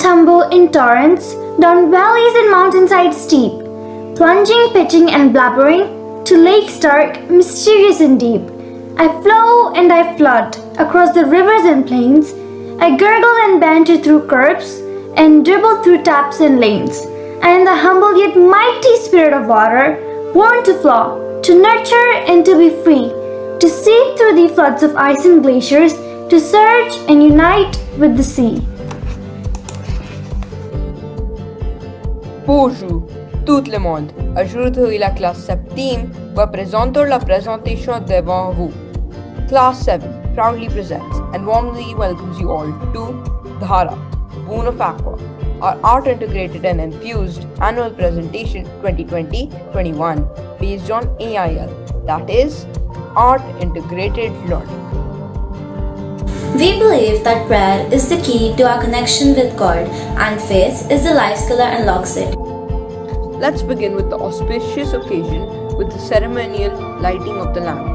tumble in torrents, down valleys and mountainsides steep, plunging, pitching and blabbering, to lakes dark, mysterious and deep. I flow and I flood across the rivers and plains. I gurgle and banter through curbs and dribble through taps and lanes. I am the humble yet mighty spirit of water, born to flow, to nurture and to be free, to seep through the floods of ice and glaciers, to surge and unite with the sea. Bonjour, tout le monde. Aujourd'hui, la classe 7e va présenter la présentation devant vous. Class 7 proudly presents and warmly welcomes you all to Dhara, Boon of Aqua, our art integrated and infused annual presentation 2020-21 based on AIL, that is, Art Integrated Learning. We believe that prayer is the key to our connection with God and faith is the life skill that unlocks it. Let's begin with the auspicious occasion with the ceremonial lighting of the lamp.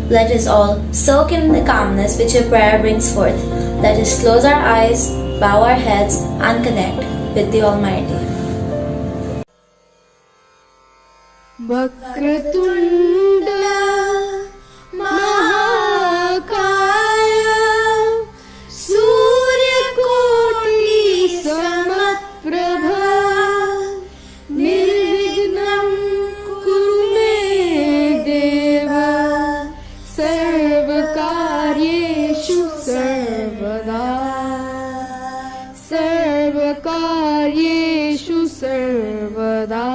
Let us all soak in the calmness which your prayer brings forth. Let us close our eyes, bow our heads, and connect with the Almighty. Vakratunda Mahakaya Suryakoti Samprabha Nirvignam Kurume Deva Sarvakaryeshu Sarvada Sarvakaryeshu Sarvada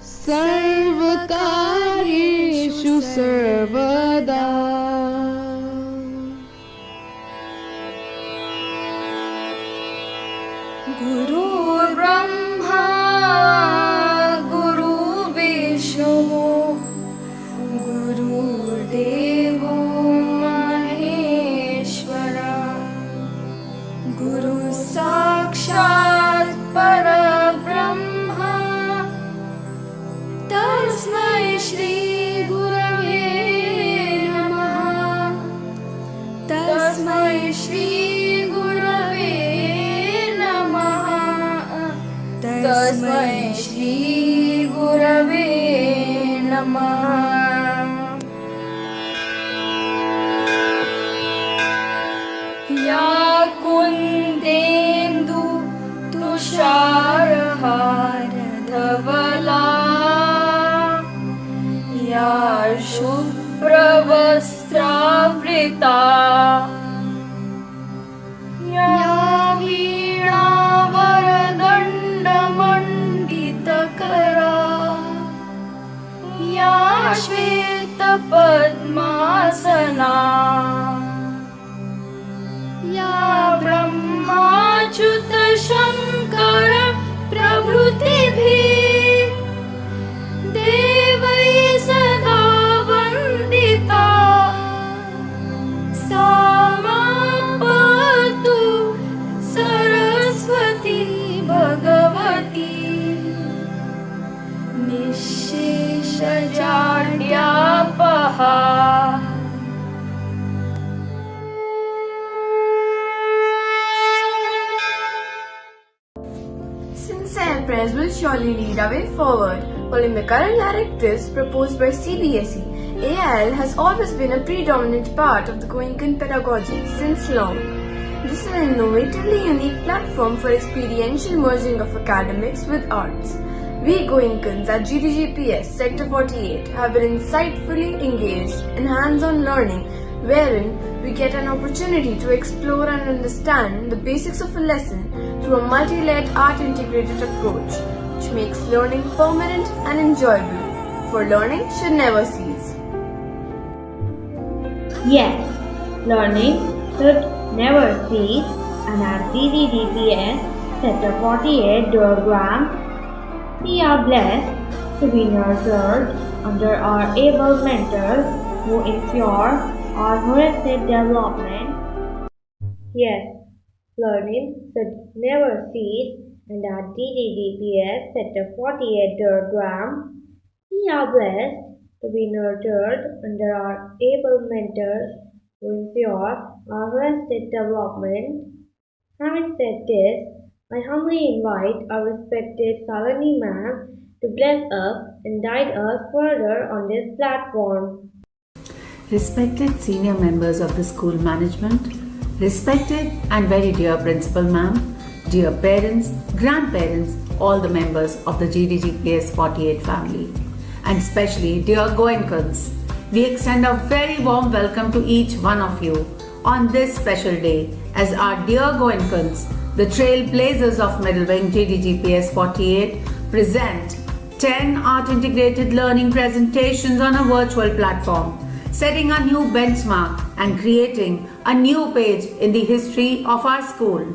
Sarvakaryeshu Sarvada. Guru Brahma Guru Vishnu Guru Devo Maheshwara Guru Sakshat Parabrahma Tasmai Shri Gurave Namaha Tasmai Shri Gurave Namaha Tasmai Shri Gurave Namaha. Ya Kundendu Tusharhar Dhavala Ya Shubhravastravrita Ya Veena Varadandamandita Ya Shveta Padmasana Ya Brahmachuta Shankara Prabhutibhi Devai Sada Vandita Samapatu Saraswati Bhagavati Nisheshajadyapaha. Sincere prayers will surely lead our way forward. Following the current directives proposed by CBSE, AIL has always been a predominant part of the GOENKA pedagogy since long. This is an innovatively unique platform for experiential merging of academics with arts. We GOENKAns at GDGPS Sector 48 have been insightfully engaged in hands-on learning wherein we get an opportunity to explore and understand the basics of a lesson through a multi-layered art-integrated approach, which makes learning permanent and enjoyable, for learning should never cease. Yes, learning should never cease, and at GDGPS Sector 48 GURUGRAM, we are blessed to be nurtured under our able mentors who ensure our holistic development. Yes, learning should never cease, and at GDGPS Sector 48 GURUGRAM, we are blessed to be nurtured under our able mentors who ensure our holistic development. Having said this, I humbly invite our respected Salani ma'am to bless us and guide us further on this platform. Respected senior members of the school management, respected and very dear principal ma'am, dear parents, grandparents, all the members of the GDGPS 48 family, and especially dear GOENKAs, we extend a very warm welcome to each one of you on this special day as our dear GOENKAs, the trailblazers of Middle Wing GDGPS 48, present 10 art-integrated learning presentations on a virtual platform, setting a new benchmark and creating a new page in the history of our school.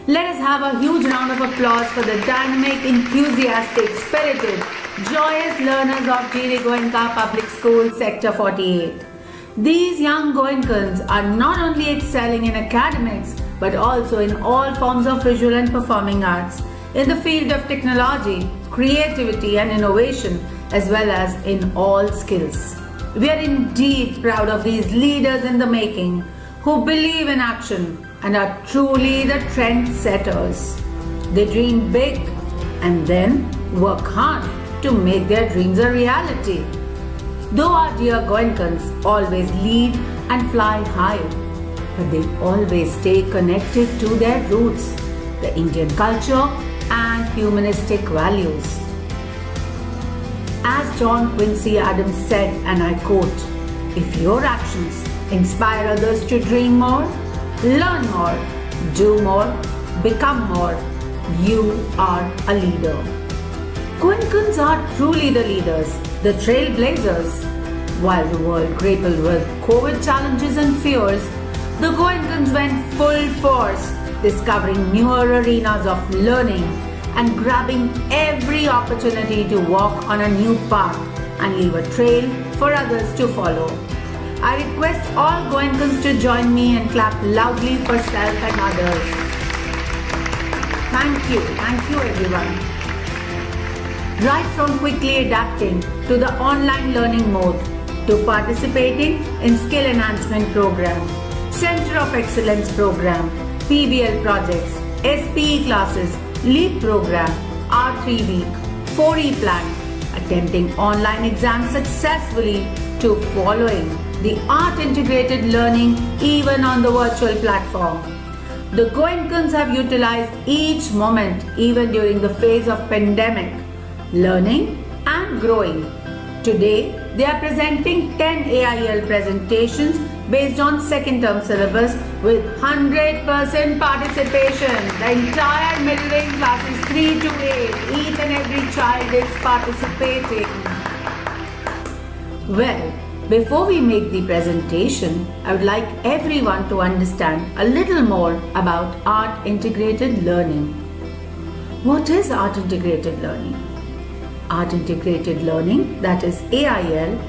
Let us have a huge round of applause for the dynamic, enthusiastic, spirited, joyous learners of GOENKA Public School Sector 48. These young GOENKAs are not only excelling in academics but also in all forms of visual and performing arts, in the field of technology, creativity and innovation, as well as in all skills. We are indeed proud of these leaders in the making who believe in action and are truly the trendsetters. They dream big and then work hard to make their dreams a reality. Though our dear GOENKAs always lead and fly high, but they always stay connected to their roots, the Indian culture and humanistic values. As John Quincy Adams said, and I quote, "If your actions inspire others to dream more, learn more, do more, become more, you are a leader." GOENKAs are truly the leaders, the trailblazers. While the world grappled with COVID challenges and fears, the GOENKAs went full force, discovering newer arenas of learning and grabbing every opportunity to walk on a new path and leave a trail for others to follow. I request all GOENKAs to join me and clap loudly for self and others. Thank you everyone. Right from quickly adapting to the online learning mode to participating in skill enhancement program, Center of Excellence program, PBL projects, SPE classes, LEAP program, R3 week, 4E plan, attempting online exams successfully to following the art integrated learning even on the virtual platform. The GOENKAs have utilized each moment even during the phase of pandemic, learning and growing. Today, they are presenting 10 AIL presentations based on second term syllabus with 100% participation. The entire middle wing classes 3 to 8, each and every child is participating. Well, before we make the presentation, I would like everyone to understand a little more about art integrated learning. What is art integrated learning? Art integrated learning, that is AIL,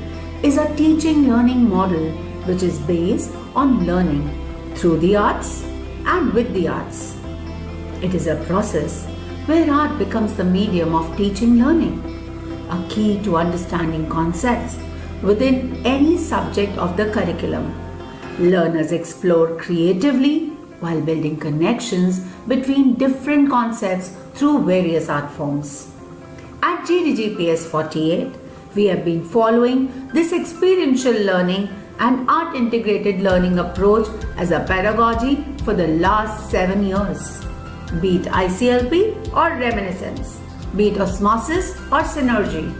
is a teaching learning model which is based on learning through the arts and with the arts. It is a process where art becomes the medium of teaching learning, a key to understanding concepts within any subject of the curriculum. Learners explore creatively while building connections between different concepts through various art forms. At GDGPS 48, we have been following this experiential learning and art integrated learning approach as a pedagogy for the last 7 years. Be it ICLP or reminiscence, be it osmosis or synergy,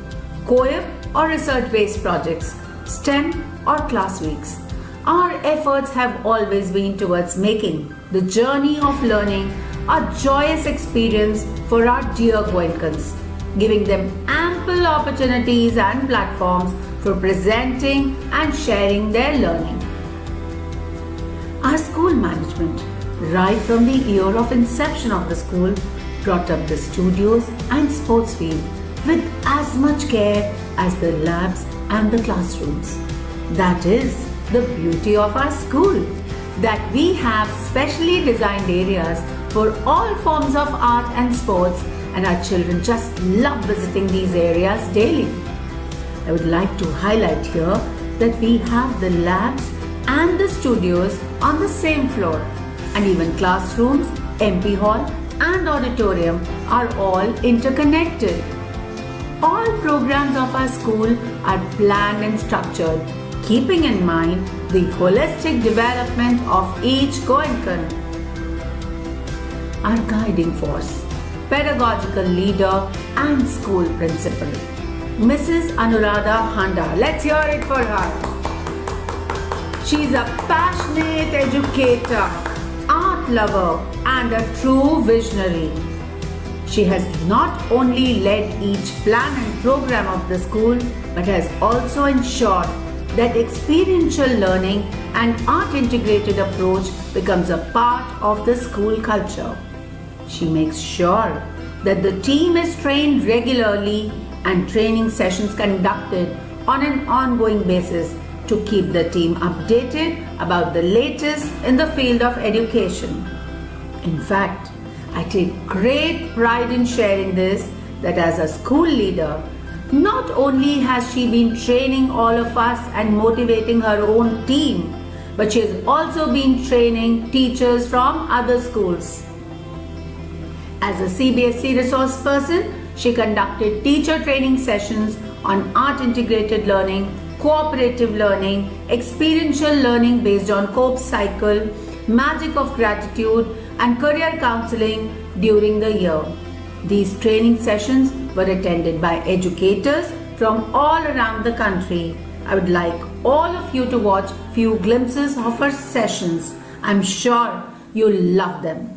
COEP or research-based projects, STEM or class weeks. Our efforts have always been towards making the journey of learning a joyous experience for our dear Goenkans, giving them ample opportunities and platforms for presenting and sharing their learning. Our school management, right from the year of inception of the school, brought up the studios and sports field with as much care as the labs and the classrooms. That is the beauty of our school, that we have specially designed areas for all forms of art and sports, and our children just love visiting these areas daily. I would like to highlight here that we have the labs and the studios on the same floor, and even classrooms, MP hall and auditorium are all interconnected. All programs of our school are planned and structured, keeping in mind the holistic development of each Goenkan. Our guiding force, pedagogical leader and school principal, Mrs. Anuradha Handa. Let's hear it for her. She's a passionate educator, art lover and a true visionary. She has not only led each plan and program of the school, but has also ensured that experiential learning and art integrated approach becomes a part of the school culture. She makes sure that the team is trained regularly and training sessions conducted on an ongoing basis to keep the team updated about the latest in the field of education. In fact, I take great pride in sharing this, that as a school leader, not only has she been training all of us and motivating her own team, but she has also been training teachers from other schools. As a CBSE resource person, she conducted teacher training sessions on art integrated learning, cooperative learning, experiential learning based on COPE cycle, magic of gratitude, and career counseling during the year. These training sessions were attended by educators from all around the country. I would like all of you to watch few glimpses of her sessions. I'm sure you'll love them.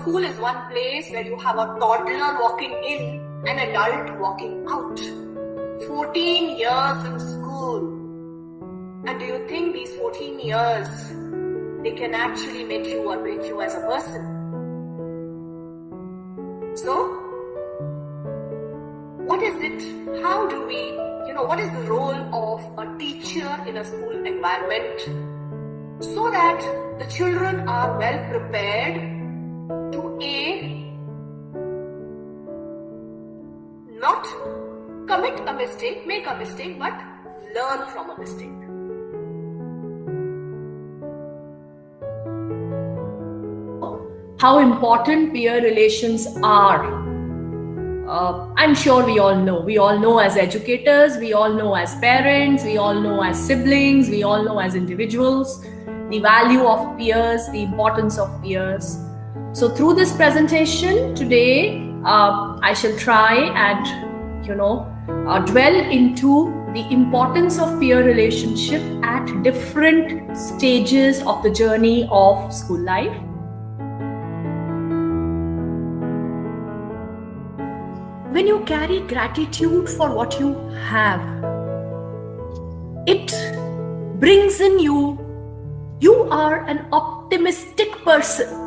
School is one place where you have a toddler walking in, an adult walking out. 14 years in school. And do you think these 14 years, they can actually make you or break you as a person? So, what is it? How do we, what is the role of a teacher in a school environment so that the children are well prepared to not commit a mistake, make a mistake, but learn from a mistake. How important peer relations are. I'm sure we all know. We all know as educators, we all know as parents, we all know as siblings, we all know as individuals, the value of peers, the importance of peers. So through this presentation today, I shall try and, dwell into the importance of peer relationship at different stages of the journey of school life. When you carry gratitude for what you have, it brings in you are an optimistic person.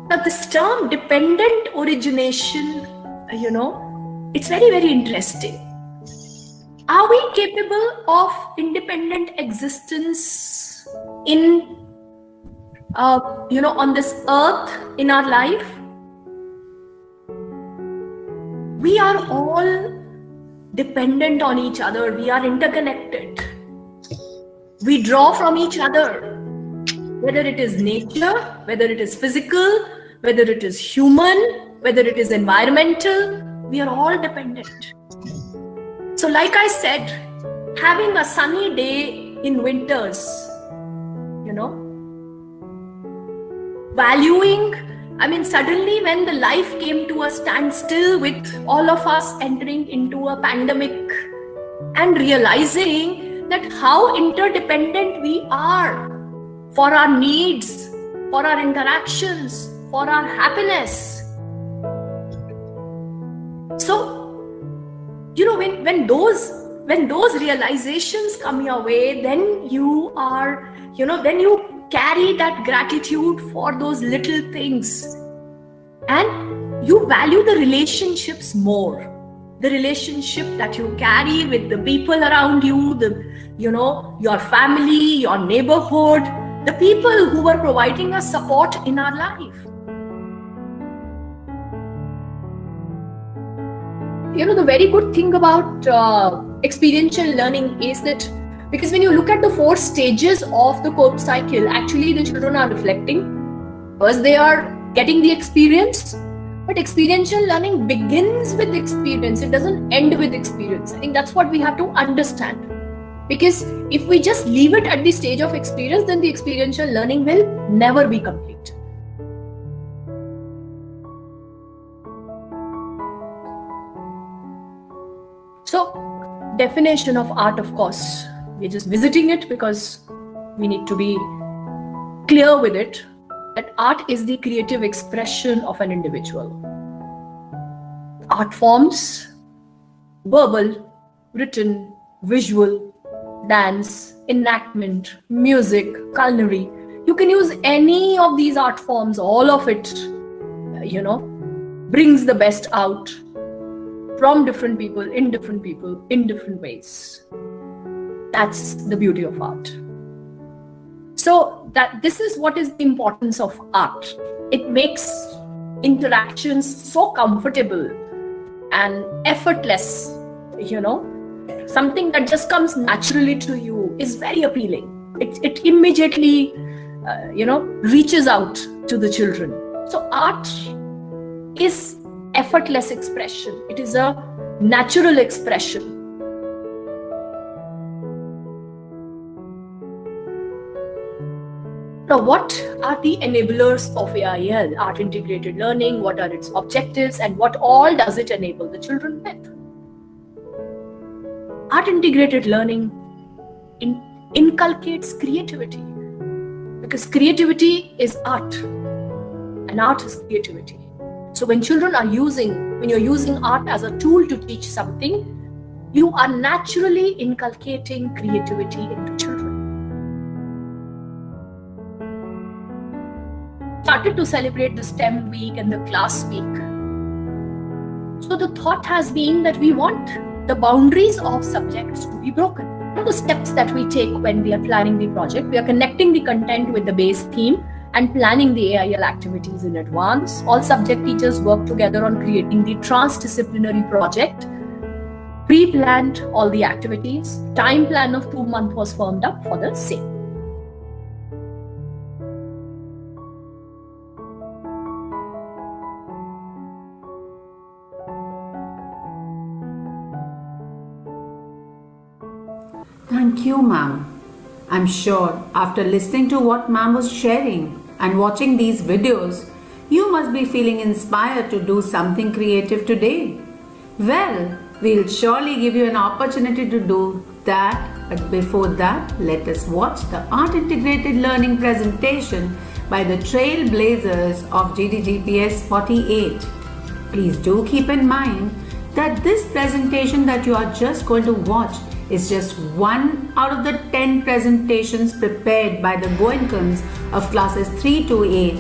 Now, this term dependent origination, it's very, very interesting. Are we capable of independent existence on this earth in our life? We are all dependent on each other. We are interconnected. We draw from each other, whether it is nature, whether it is physical, whether it is human, whether it is environmental. We are all dependent. So like I said, having a sunny day in winters, valuing, suddenly when the life came to a standstill with all of us entering into a pandemic and realizing that how interdependent we are for our needs, for our interactions, for our happiness. So, when those realizations come your way, then you are, then you carry that gratitude for those little things, and you value the relationships more. The relationship that you carry with the people around you, your family, your neighborhood, the people who are providing us support in our life. The very good thing about experiential learning is that, because when you look at the 4 stages of the Cope cycle, actually the children are reflecting. First, they are getting the experience, but experiential learning begins with experience. It doesn't end with experience. I think that's what we have to understand. Because if we just leave it at the stage of experience, then the experiential learning will never be complete. So, definition of art, of course, we're just visiting it because we need to be clear with it, that art is the creative expression of an individual. Art forms, verbal, written, visual, dance, enactment, music, culinary. You can use any of these art forms, all of it, brings the best out from different people, in different ways. That's the beauty of art. So this is what is the importance of art. It makes interactions so comfortable and effortless, something that just comes naturally to you is very appealing. It immediately, reaches out to the children. So art is effortless expression. It is a natural expression. Now, what are the enablers of AIL, Art Integrated Learning? What are its objectives, and what all does it enable the children with? Art Integrated Learning inculcates creativity, because creativity is art, and art is creativity. So when you're using art as a tool to teach something, you are naturally inculcating creativity into children. Started to celebrate the STEM week and the class week. So the thought has been that we want the boundaries of subjects to be broken. The steps that we take when we are planning the project, we are connecting the content with the base theme and planning the AIL activities in advance. All subject teachers work together on creating the transdisciplinary project, pre-planned all the activities. Time plan of 2 months was firmed up for the same. Thank you, ma'am. I'm sure after listening to what ma'am was sharing and watching these videos, you must be feeling inspired to do something creative today. Well, we'll surely give you an opportunity to do that, but before that, let us watch the Art Integrated Learning presentation by the Trailblazers of GDGPS 48. Please do keep in mind that this presentation that you are just going to watch is just one out of the 10 presentations prepared by the GOENKAs of classes 3 to 8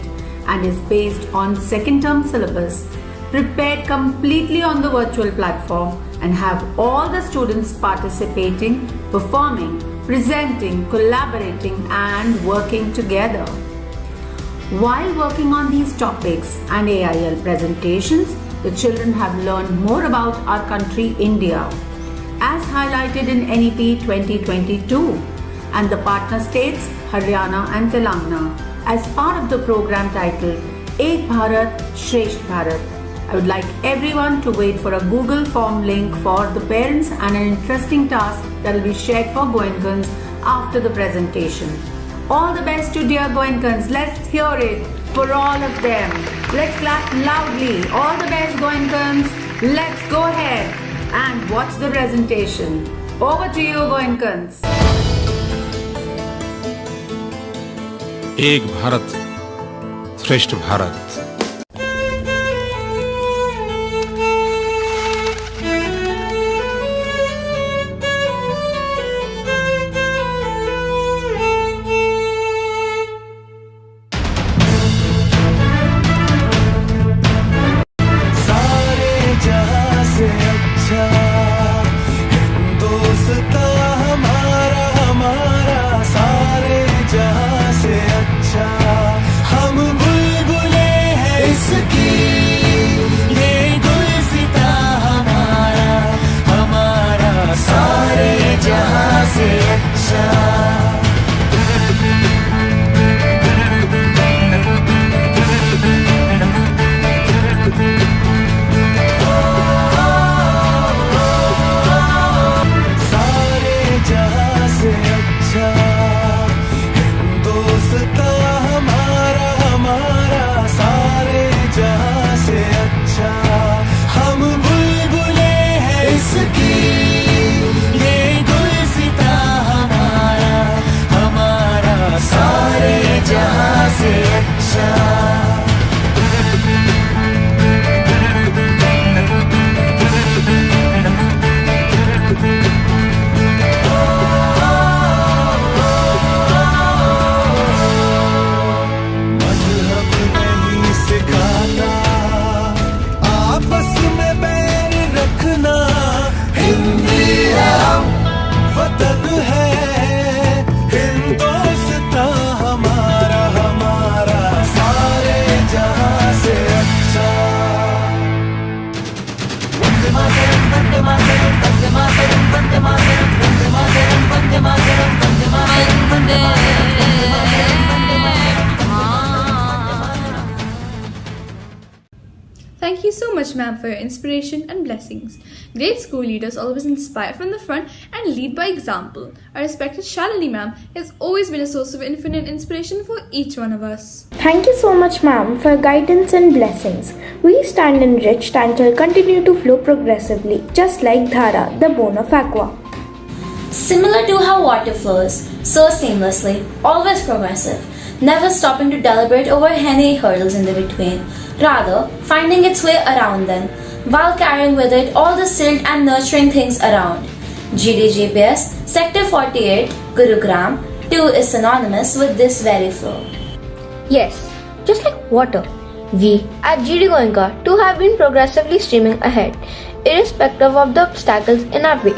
and is based on second term syllabus, prepared completely on the virtual platform, and have all the students participating, performing, presenting, collaborating and working together. While working on these topics and AIL presentations, the children have learned more about our country, India. as highlighted in NEP 2022, and the partner states Haryana and Telangana as part of the program titled Ek Bharat Shresht Bharat. I would like everyone to wait for a Google form link for the parents and an interesting task that will be shared for Goenkans after the presentation. All the best to dear Goenkans. Let's hear it for all of them. Let's clap loudly. All the best Goenkans. Let's go ahead and watch the presentation. Over to you Goenkans. एक भारत श्रेष्ठ Bharat. Thank you so much, ma'am, for your inspiration and blessings. Great school leaders always inspire from the front and lead by example. Our respected Shalini ma'am has always been a source of infinite inspiration for each one of us. Thank you so much, ma'am, for guidance and blessings. We stand enriched and shall continue to flow progressively, just like Dhara, the Boon of Aqua. Similar to how water flows, so seamlessly, always progressive, never stopping to deliberate over any hurdles in the between, rather finding its way around them, while carrying with it all the silt and nurturing things around. GDGPS Sector 48, Gurugram, too is synonymous with this very flow. Yes, just like water, we at GD GOENKA too have been progressively streaming ahead, irrespective of the obstacles in our way.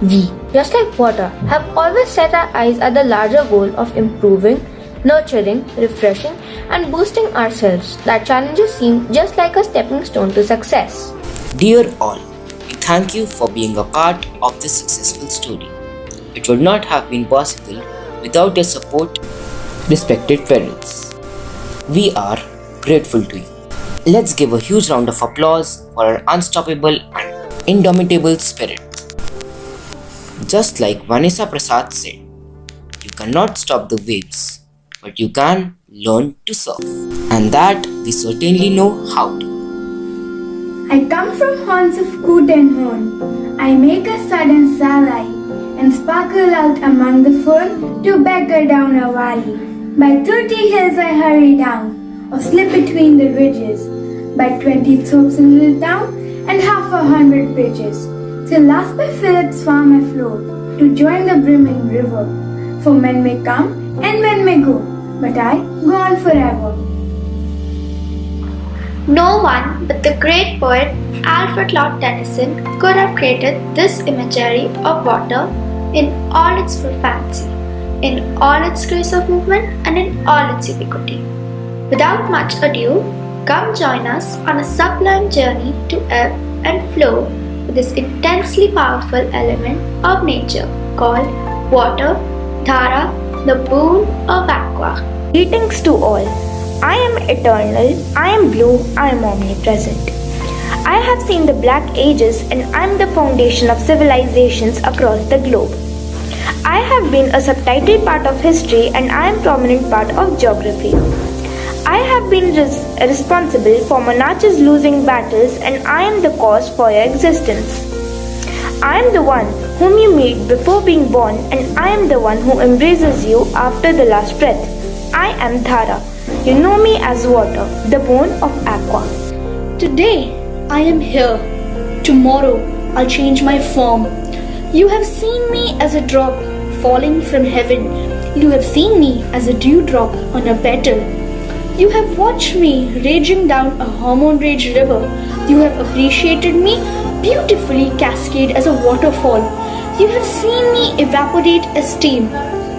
We, just like water, have always set our eyes at the larger goal of improving, nurturing, refreshing, and boosting ourselves. That challenges seem just like a stepping stone to success. Dear all, we thank you for being a part of this successful story. It would not have been possible without your support, respected parents. We are grateful to you. Let's give a huge round of applause for our unstoppable and indomitable spirit. Just like Vanessa Prasad said, you cannot stop the waves, but you can learn to surf. And that we certainly know how to. I come from haunts of coot and horn. I make a sudden sally and sparkle out among the fern to beggar down a valley. By 30 hills I hurry down, or slip between the ridges. By 20 slopes in the town, and 100 bridges. Till last by Philip's farm I flow, to join the brimming river. For men may come and men may go, but I go on forever. No one but the great poet Alfred Lord Tennyson could have created this imagery of water in all its full fancy, in all its grace of movement, and in all its ubiquity. Without much ado, come join us on a sublime journey to ebb and flow with this intensely powerful element of nature called water, Dhara, the Boon of Aqua. Greetings to all. I am eternal, I am blue, I am omnipresent. I have seen the Black Ages and I am the foundation of civilizations across the globe. I have been a subtitled part of history and I am prominent part of geography. I have been responsible for monarchs losing battles and I am the cause for your existence. I am the one whom you meet before being born and I am the one who embraces you after the last breath. I am Dhara. You know me as water, the Boon of Aqua. Today, I am here. Tomorrow, I'll change my form. You have seen me as a drop falling from heaven. You have seen me as a dewdrop on a petal. You have watched me raging down a hormone-raged river. You have appreciated me beautifully cascade as a waterfall. You have seen me evaporate as steam.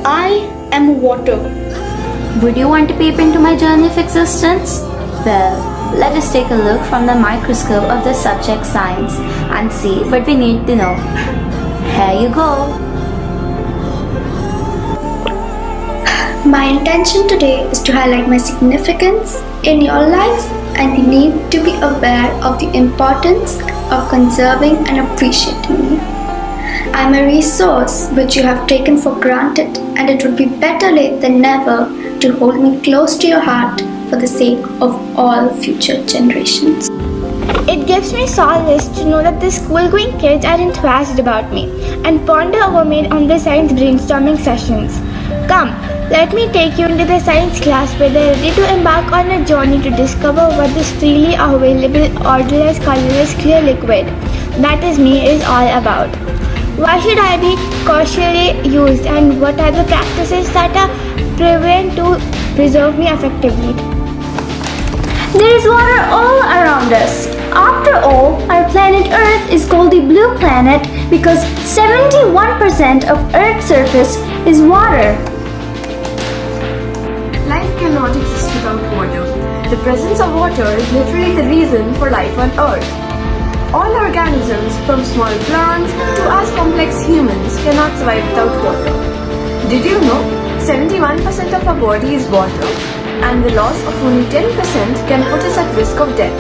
I am water. Would you want to peep into my journey of existence? Well, let us take a look from the microscope of the subject science and see what we need to know. Here you go. My intention today is to highlight my significance in your lives and the need to be aware of the importance of conserving and appreciating me. I am a resource which you have taken for granted, and it would be better late than never to hold me close to your heart for the sake of all future generations. It gives me solace to know that the school-going kids are enthusiastic about me and ponder over me on the science brainstorming sessions. Come, let me take you into the science class where they're ready to embark on a journey to discover what this freely available, odorless, colorless, clear liquid that is me is all about. Why should I be cautiously used and what are the practices that are prevalent to preserve me effectively? There is water all around us. After all, our planet Earth is called the blue planet because 71% of Earth's surface is water. Life cannot exist without water. The presence of water is literally the reason for life on Earth. All organisms, from small plants to as complex humans, cannot survive without water. Did you know 71% of our body is water, and the loss of only 10% can put us at risk of death?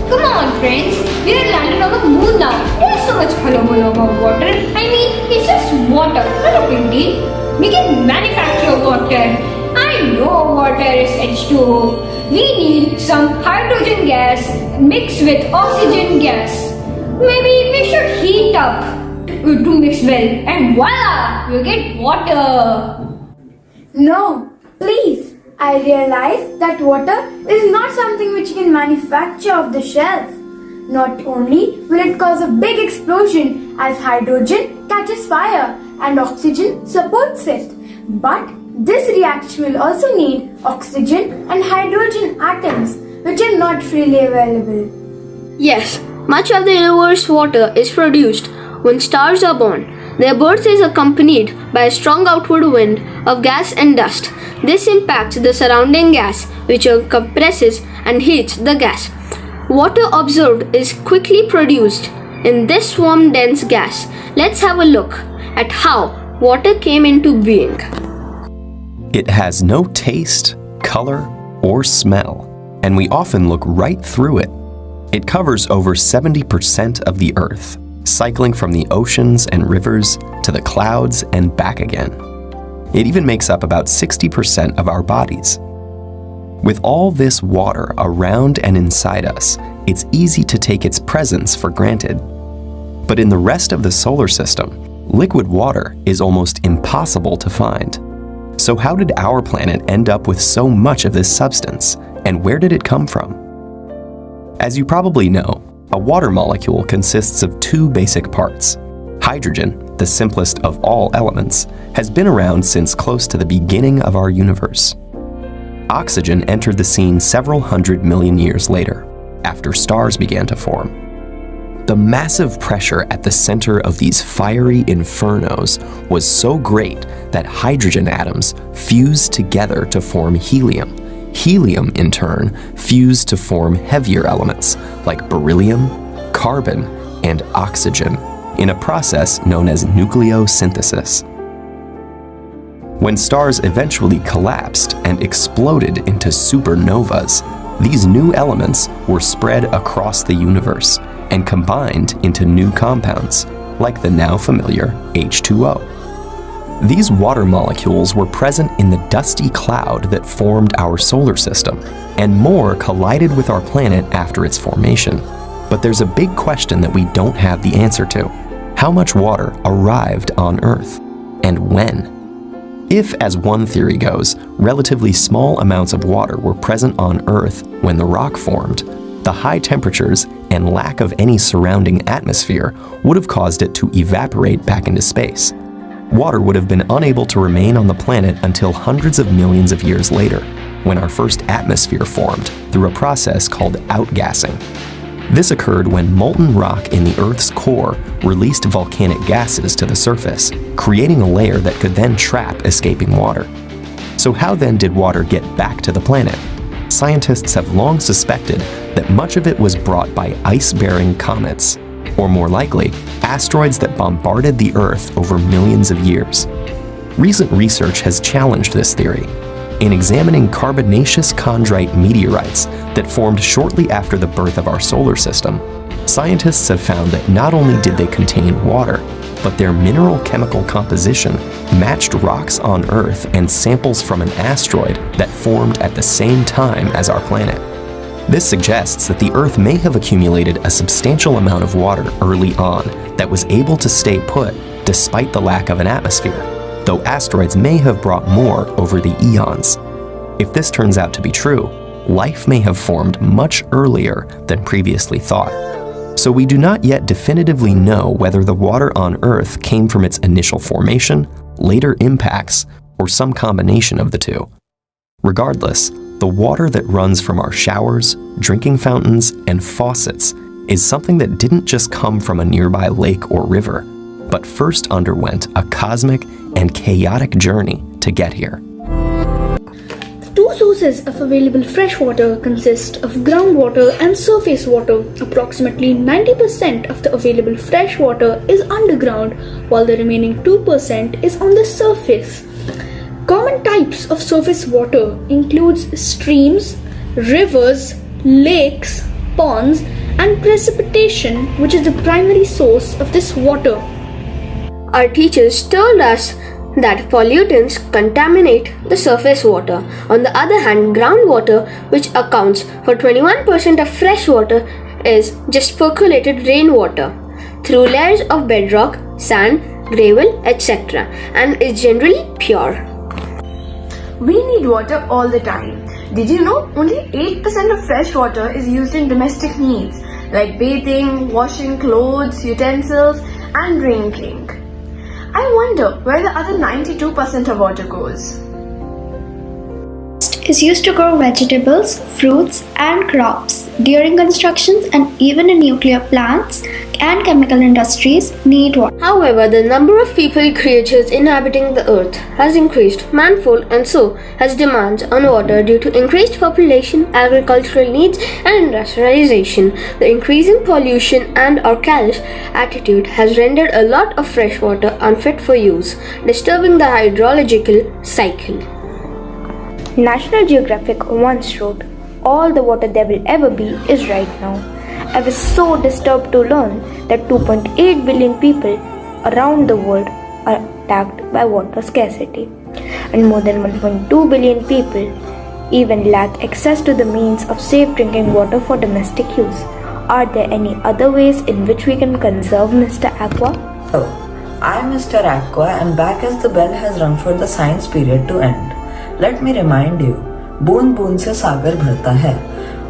Come on, friends. We are landed on the moon now. There's so much hullabaloo about water. I mean, it's just water, not a big deal. We can manufacture water. I know water is H2O. We need some hydrogen gas mixed with oxygen gas. Maybe we should heat up to mix well, and voila, you get water. No, please. I realize that water is not something which you can manufacture off the shelf. Not only will it cause a big explosion as hydrogen catches fire and oxygen supports it, but this reaction will also need oxygen and hydrogen atoms which are not freely available. Yes, much of the universe's water is produced when stars are born. Their birth is accompanied by a strong outward wind of gas and dust. This impacts the surrounding gas, which compresses and heats the gas. Water observed is quickly produced in this warm, dense gas. Let's have a look at how water came into being. It has no taste, color, or smell, and we often look right through it. It covers over 70% of the Earth, cycling from the oceans and rivers to the clouds and back again. It even makes up about 60% of our bodies. With all this water around and inside us, it's easy to take its presence for granted. But in the rest of the solar system, liquid water is almost impossible to find. So how did our planet end up with so much of this substance, and where did it come from? As you probably know, a water molecule consists of two basic parts. Hydrogen, the simplest of all elements, has been around since close to the beginning of our universe. Oxygen entered the scene several 100 million years later, after stars began to form. The massive pressure at the center of these fiery infernos was so great that hydrogen atoms fused together to form helium. Helium, in turn, fused to form heavier elements like beryllium, carbon and oxygen in a process known as nucleosynthesis. When stars eventually collapsed and exploded into supernovas, these new elements were spread across the universe and combined into new compounds, like the now familiar H2O. These water molecules were present in the dusty cloud that formed our solar system, and more collided with our planet after its formation. But there's a big question that we don't have the answer to. How much water arrived on Earth? And when? If, as one theory goes, relatively small amounts of water were present on Earth when the rock formed, the high temperatures and lack of any surrounding atmosphere would have caused it to evaporate back into space. Water would have been unable to remain on the planet until hundreds of millions of years later, when our first atmosphere formed through a process called outgassing. This occurred when molten rock in the Earth's core released volcanic gases to the surface, creating a layer that could then trap escaping water. So how then did water get back to the planet? Scientists have long suspected that much of it was brought by ice-bearing comets, or more likely, asteroids that bombarded the Earth over millions of years. Recent research has challenged this theory. In examining carbonaceous chondrite meteorites that formed shortly after the birth of our solar system, scientists have found that not only did they contain water, but their mineral chemical composition matched rocks on Earth and samples from an asteroid that formed at the same time as our planet. This suggests that the Earth may have accumulated a substantial amount of water early on that was able to stay put despite the lack of an atmosphere, though asteroids may have brought more over the eons. If this turns out to be true, life may have formed much earlier than previously thought. So we do not yet definitively know whether the water on Earth came from its initial formation, later impacts, or some combination of the two. Regardless, the water that runs from our showers, drinking fountains, and faucets is something that didn't just come from a nearby lake or river, but first underwent a cosmic and chaotic journey to get here. Two sources of available fresh water consist of groundwater and surface water. Approximately 90% of the available fresh water is underground, while the remaining 2% is on the surface. Common types of surface water includes streams, rivers, lakes, ponds, and precipitation, which is the primary source of this water. Our teachers told us that pollutants contaminate the surface water. On the other hand, groundwater, which accounts for 21% of fresh water, is just percolated rainwater through layers of bedrock, sand, gravel, etc., and is generally pure. We need water all the time. Did you know only 8% of fresh water is used in domestic needs like bathing, washing clothes, utensils, and drinking? I wonder where the other 92% of water goes. Is used to grow vegetables, fruits, and crops. During constructions and even in nuclear plants and chemical industries need water. However, the number of people creatures inhabiting the earth has increased manifold, and so has demands on water due to increased population, agricultural needs, and industrialization. The increasing pollution and our careless attitude has rendered a lot of fresh water unfit for use, disturbing the hydrological cycle. National Geographic once wrote, "All the water there will ever be is right now." I was so disturbed to learn that 2.8 billion people around the world are attacked by water scarcity, and more than 1.2 billion people even lack access to the means of safe drinking water for domestic use. Are there any other ways in which we can conserve, Mr. Aqua? Hello, I'm Mr. Aqua, and back as the bell has rung for the science period to end. Let me remind you, बूंद बूंद से सागर भरता है.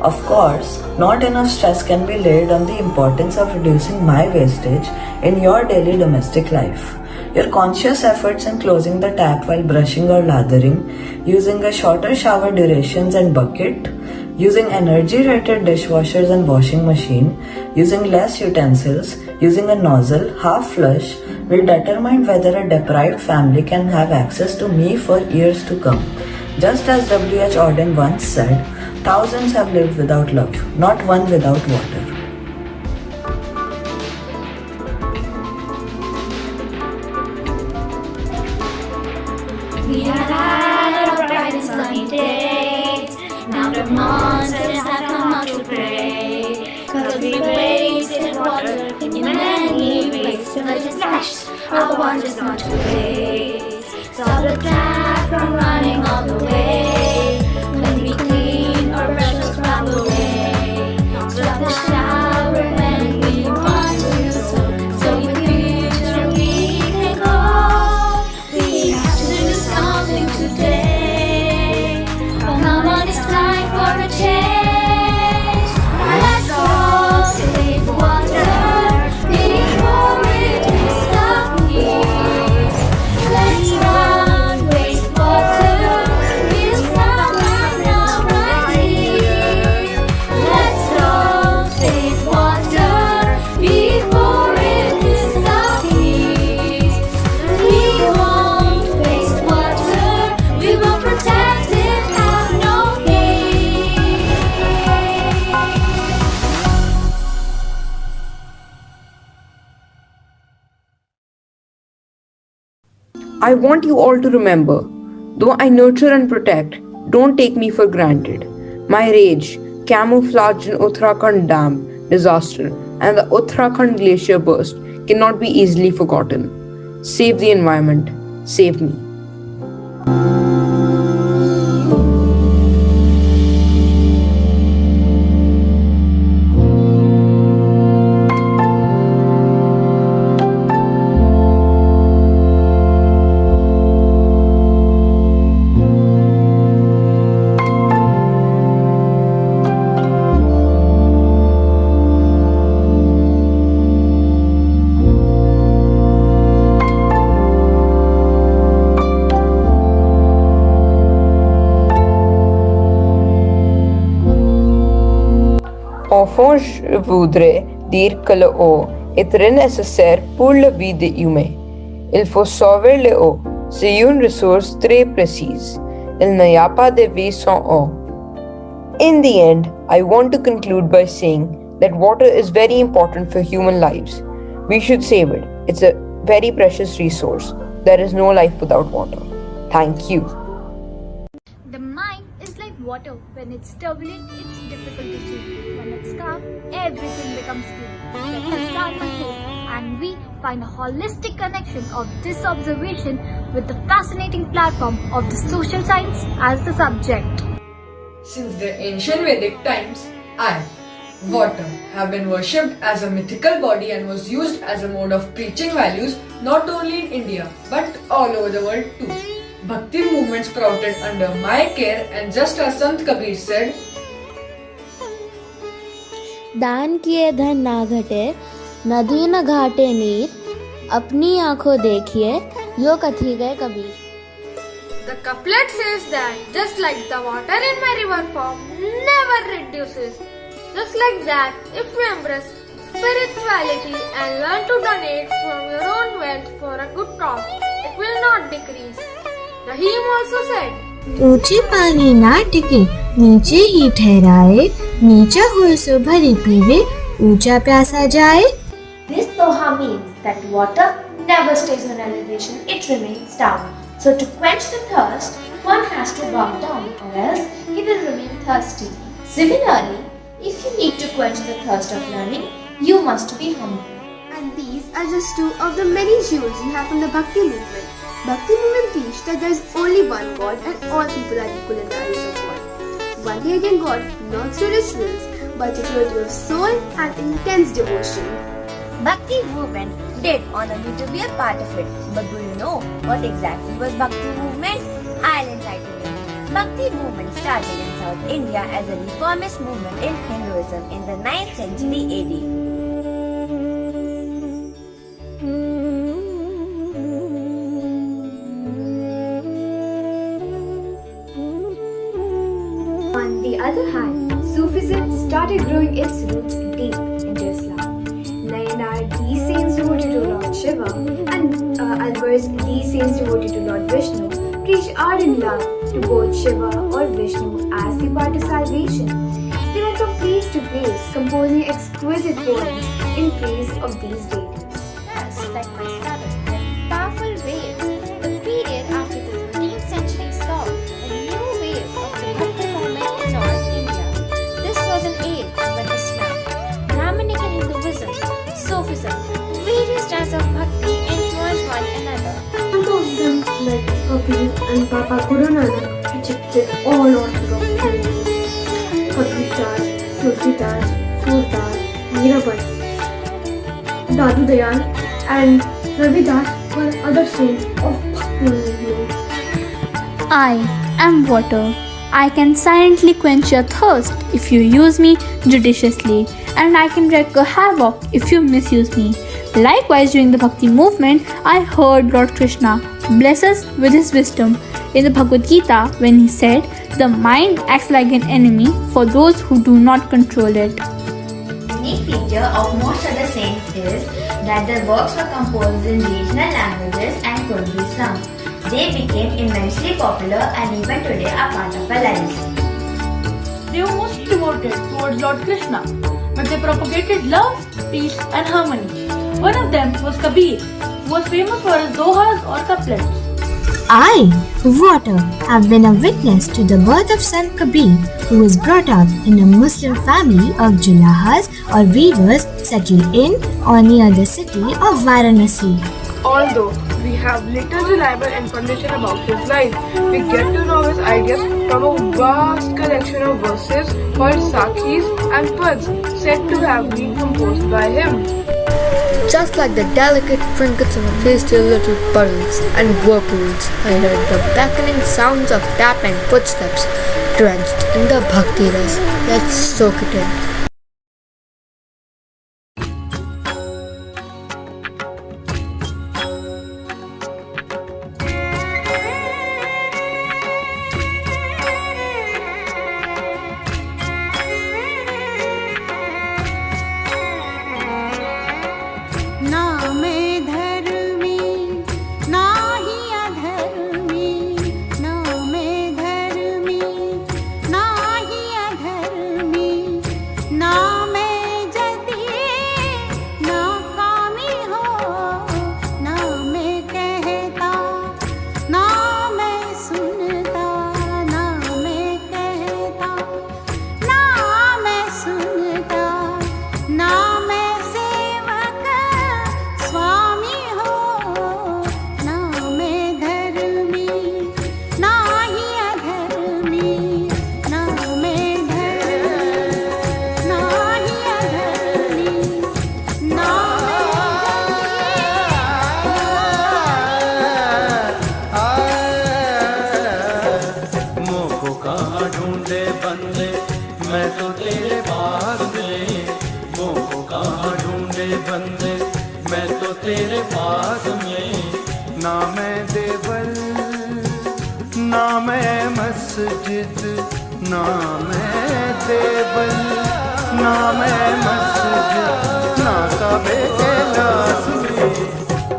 Of course, not enough stress can be laid on the importance of reducing my wastage in your daily domestic life. Your conscious efforts in closing the tap while brushing or lathering, using a shorter shower durations and bucket, using energy-rated dishwashers and washing machine, using less utensils, using a nozzle, half flush, will determine whether a deprived family can have access to me for years to come. Just as W.H. Auden once said, thousands have lived without love, not one without water. I want just not to waste. Stop the tap from running all the way. When we clean our brushes from the way. Stop the shower when we want to. So in future we can go. We have to do something today. Oh, come on, it's time for a change. Let's all save water before it disappears. Let's not waste water. We'll stop right now, right here. Let's all save water before it disappears. We won't waste water. We will protect it. Have no fear. I want you all to remember, though I nurture and protect, don't take me for granted. My rage, camouflaged in Uttarakhand dam disaster and the Uttarakhand glacier burst cannot be easily forgotten. Save the environment. Save me. Enfant, je voudrais dire que l'eau est très nécessaire pour la vie de l'humain. Il faut sauver l'eau. C'est une ressource très précise. Il n'y a pas de vie sans eau. In the end, I want to conclude by saying that water is very important for human lives. We should save it. It's a very precious resource. There is no life without water. Thank you. The mind is like water. When it's turbulent, it's difficult to see. When it's calm, everything becomes clear. Let the sun behave, and we find a holistic connection of this observation with the fascinating platform of the social science as the subject. Since the ancient Vedic times, water, have been worshipped as a mythical body and was used as a mode of preaching values not only in India but all over the world too. Bhakti movement sprouted under my care, and just as Sant Kabir said, दान किए धन ना घटे, नदी न घाटे नीर, अपनी आंखों देखिए, यो कथी गए Kabir. The couplet says that just like the water in my river form never reduces, just like that, if you embrace spirituality and learn to donate from your own wealth for a good cause, it will not decrease. The hymn also said, ऊंचे पानी ना टिके, नीचे ही ठहराए, नीचा हुए सो भरी पीवे, ऊंचा प्यासा जाए. This doha means that water never stays on elevation, it remains down. So to quench the thirst, one has to bow down or else he will remain thirsty. Similarly, if you need to quench the thirst of learning, you must be humble. And these are just two of the many jewels we have from the Bhakti movement. Bhakti movement teaches that there is only one God and all people are equal in the eyes of God. One day again God, not through rituals, but through your soul and intense devotion. Bhakti movement did honor me to be a part of it. But do you know what exactly was Bhakti movement? I'll enlighten you. Bhakti movement started in South India as a reformist movement in Hinduism in the 9th century AD. On the other hand, Sufism started growing its roots deep into Islam. Nayanar, these saints devoted to Lord Shiva, and Albers, these saints devoted to Lord Vishnu, preach ardent love to both Shiva or Vishnu as the path to salvation. They went from place to place, composing exquisite poems in praise of these deities. Thus, like my sudden and powerful waves, the period after the 13th century saw a new wave of the Bhakti movement in North India. This was an age when Islam, Brahminic and Hinduism, Sufism, various strands of Bhakti influenced Hafiz and Papa Guru Nanak rejected all orthodox beliefs. Kabir Das, Tulsidas, Surdas, Mirabai, Dadu Dayal and Ravi Das were other saints of Bhakti movement. I am water. I can silently quench your thirst if you use me judiciously, and I can wreak a havoc if you misuse me. Likewise, during the Bhakti movement, I heard Lord Krishna bless us with his wisdom in the Bhagavad Gita when he said, "The mind acts like an enemy for those who do not control it." The unique feature of most of the saints is that their works were composed in regional languages and could be sung. They became immensely popular and even today are part of our lives. They were most devoted towards Lord Krishna, but they propagated love, peace and harmony. One of them was Kabir, who was famous for his dohas or couplets. I, water, have been a witness to the birth of Sant Kabir, who was brought up in a Muslim family of Julahas or weavers settled in or near the city of Varanasi. Although we have little reliable information about his life, we get to know his ideas from a vast collection of verses called Sakhis and Pads said to have been composed by him. Just like the delicate trinkets of a face to little puddles and whirlpools, I heard the beckoning sounds of tapping footsteps, drenched in the bhakti ras. Let's soak it in.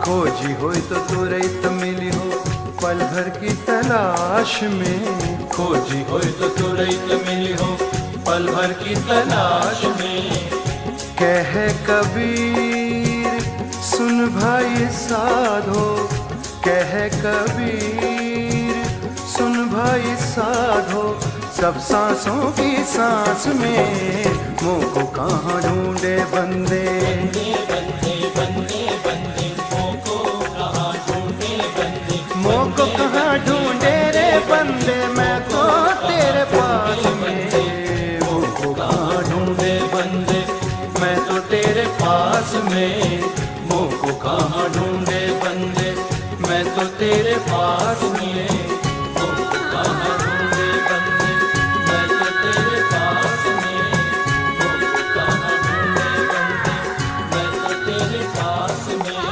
खोजी हो तो तुरंत मिली हो पल भर की तलाश में, खोजी हो तो तुरंत मिली हो पल भर की तलाश में। कह कबीर सुन भाई साधो, कह कबीर सुन भाई साधो, सब सांसों की सांस में मोह को कहाँ ढूंढे बंदे। मोह को कहाँ ढूंढे रे बंदे, मैं तो तेरे पास में। मोह को कहाँ ढूंढे बंदे, मैं तो तेरे पास में। मोह को कहाँ ढूंढे बंदे, मैं तो तेरे पास में। मोह को कहाँ ढूंढे बंदे, मैं तो तेरे पास में। मोह को कहाँ ढूंढे बंदे, मैं तो तेरे पास में।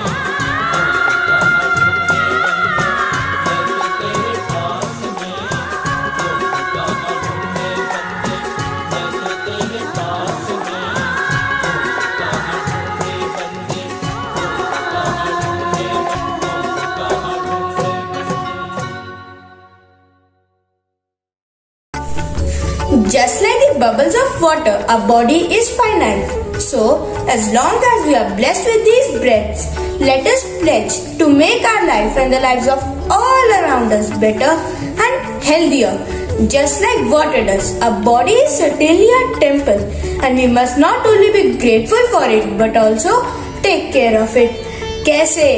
Just like the bubbles of water, our body is finite. So, as long as we are blessed with these breaths, let us pledge to make our life and the lives of all around us better and healthier. Just like water does, our body is certainly a temple, and we must not only be grateful for it but also take care of it. कैसे?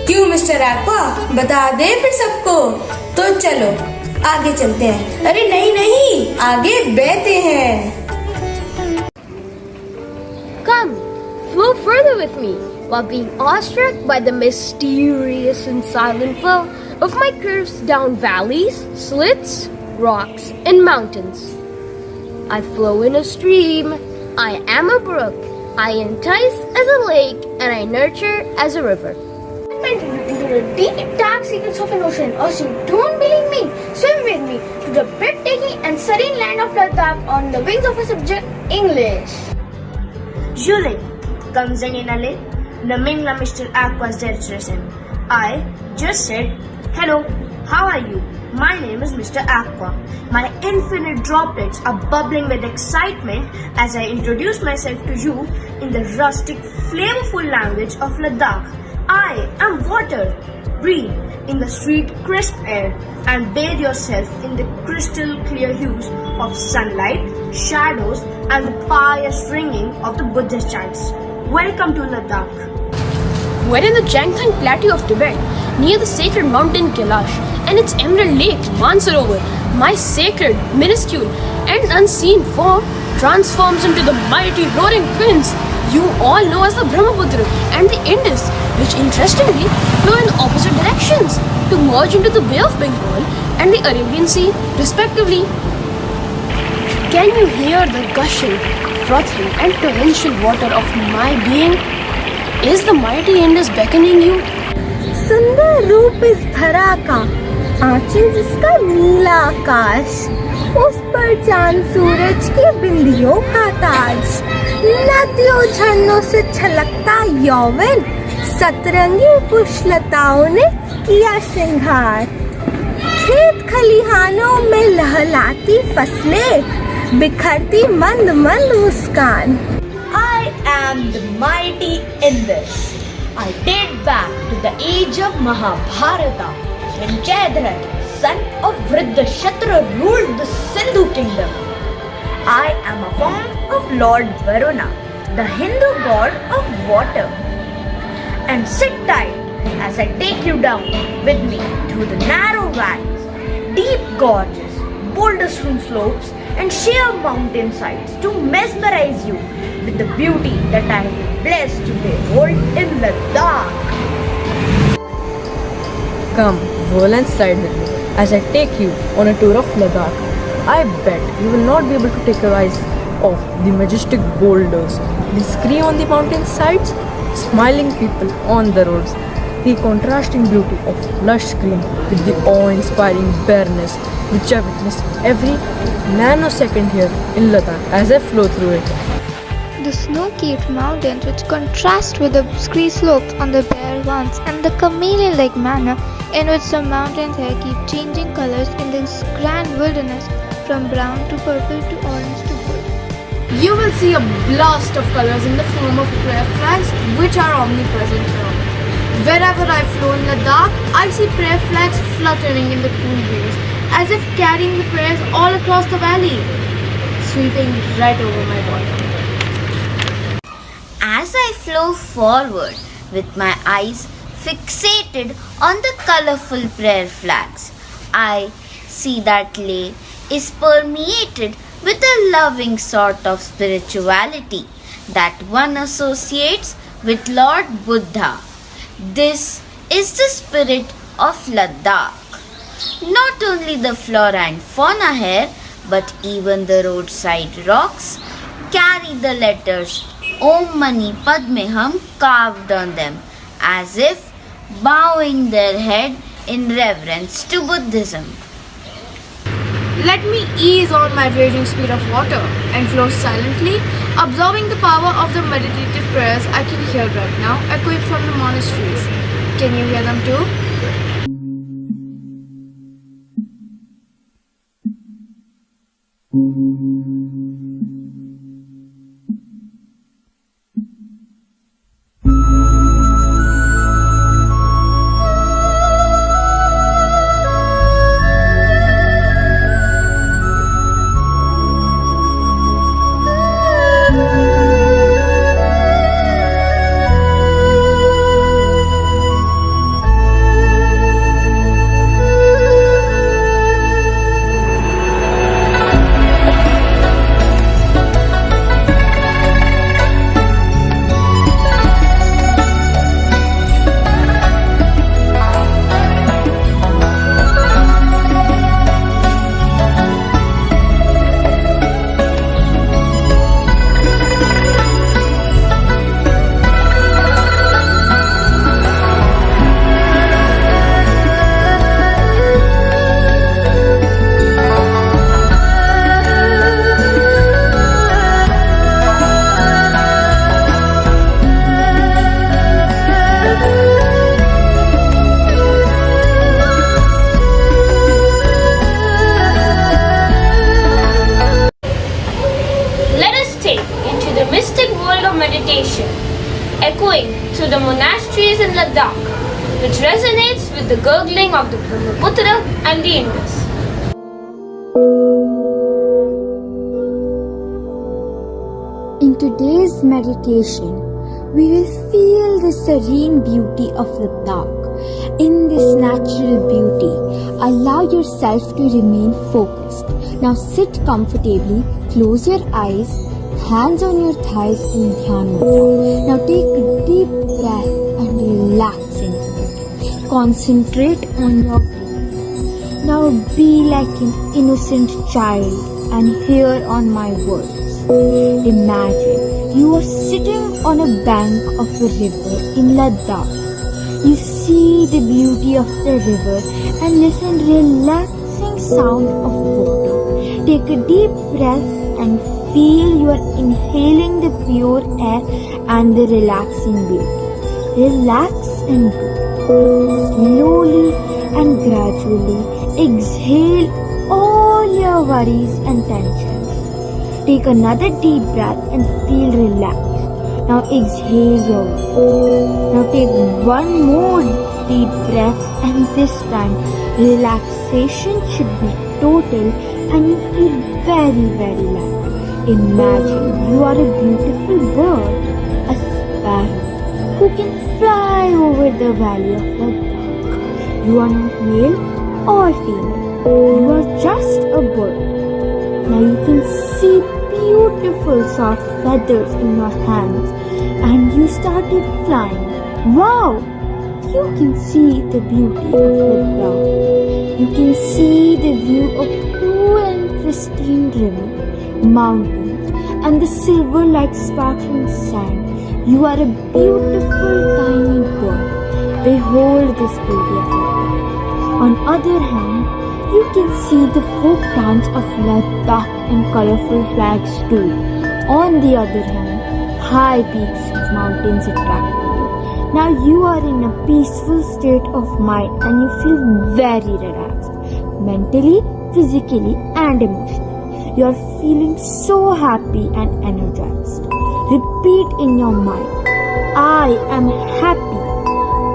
क्यों mister aqua, बता दे फिर सबको? तो चलो आगे चलते हैं। अरे नहीं नहीं, आगे बहते हैं। Come, flow further with me while being awestruck by the mysterious and silent flow of my curves down valleys, slits, rocks, and mountains. I flow in a stream, I am a brook, I entice as a lake, and I nurture as a river. Into the deep dark secrets of an ocean, or you don't believe me, swim with me to the breathtaking and serene land of Ladakh on the wings of a subject, English. Julie comes in a Namingla Mr. Aqua's direction. I just said, hello, how are you? My name is Mr. Aqua. My infinite droplets are bubbling with excitement as I introduce myself to you in the rustic, flavorful language of Ladakh. I am water. Breathe in the sweet, crisp air and bathe yourself in the crystal clear hues of sunlight, shadows, and the pious ringing of the Buddhist chants. Welcome to Ladakh. We're in the Jangthang Plateau of Tibet, near the sacred mountain Kailash and its emerald lake Mansarovar. My sacred, minuscule, and unseen form transforms into the mighty roaring twins you all know as the Brahmaputra and the Indus, which interestingly flow in opposite directions to merge into the Bay of Bengal and the Arabian Sea, respectively. Can you hear the gushing, frothing, and torrential water of my being? Is the mighty Indus beckoning you? सुंदर रूप इस धरा का, आंचल जिसका नीला आकाश, उस पर चांद सूरज के बिंदियों का ताज, नदियों झरनों से छलकता यौवन, सतरंगी पुष्पलताओं ने किया श्रृंगार, खेत खलिहानों में लहलाती फसलें, बिखरती मंद मंद मुस्कान. I am the mighty Indus. I date back to the age of Mahabharata, when Jayadratha, son of Vriddhashatra, ruled the Sindhu kingdom. I am a form of Lord Varuna, the Hindu god of water. And sit tight as I take you down with me through the narrow valleys, deep gorges, boulder-strewn slopes, and sheer mountainsides to mesmerize you with the beauty that I have been blessed to behold in Ladakh. Come, roll and slide with me as I take you on a tour of Ladakh. I bet you will not be able to take your eyes off the majestic boulders, the scree on the mountain sides, smiling people on the roads, the contrasting beauty of lush green with the awe-inspiring bareness which I witness every nanosecond here in Ladakh as I flow through it. The snow-capped mountains which contrast with the scree slopes on the bare ones and the chameleon-like manner in which the mountains here keep changing colors in this grand wilderness from brown to purple to orange to gold. You will see a blast of colors in the form of prayer flags which are omnipresent here. Wherever I flow in Ladakh, I see prayer flags fluttering in the cool breeze as if carrying the prayers all across the valley, sweeping right over my body. As I flow forward with my eyes fixated on the colorful prayer flags, I see that lake is permeated with a loving sort of spirituality that one associates with Lord Buddha. This is the spirit of Ladakh. Not only the flora and fauna here, but even the roadside rocks carry the letters Om Mani Padme Hum carved on them, as if bowing their head in reverence to Buddhism. Let me ease on my raging speed of water and flow silently, absorbing the power of the meditative prayers I can hear right now echoing from the monasteries. Can you hear them too? the monasteries in Ladakh, which resonates with the gurgling of the Brahmaputra and the Indus. In today's meditation, we will feel the serene beauty of Ladakh. In this natural beauty, allow yourself to remain focused. Now sit comfortably, close your eyes, hands on your thighs in Dhyan Mudra. Now take a deep breath and relax into it. Concentrate on your breath. Now be like an innocent child and hear on my words. Imagine you are sitting on a bank of a river in Ladakh. You see the beauty of the river and listen relaxing sound of water. Take a deep breath and feel you are inhaling the pure air and the relaxing beauty. Relax and breathe. Slowly and gradually exhale all your worries and tensions. Take another deep breath and feel relaxed. Now exhale your worries. Now take one more deep breath, and this time relaxation should be total and you feel very, very light. Imagine you are a beautiful bird, a sparrow, who can fly over the valley of Ladakh. You are not male or female. You are just a bird. Now you can see beautiful soft feathers in your hands and you started flying. Wow! You can see the beauty of Ladakh. You can see the view of cool and pristine river, mountains and the silver like sparkling sand. You are a beautiful tiny bird. Behold this beauty of Ladakh. On other hand, you can see the folk dance of Ladakh and colorful flags too. On the other hand, high peaks of mountains attract you. Now you are in a peaceful state of mind and you feel very relaxed, mentally, physically and emotionally. You are feeling so happy and energized. Repeat in your mind, I am happy.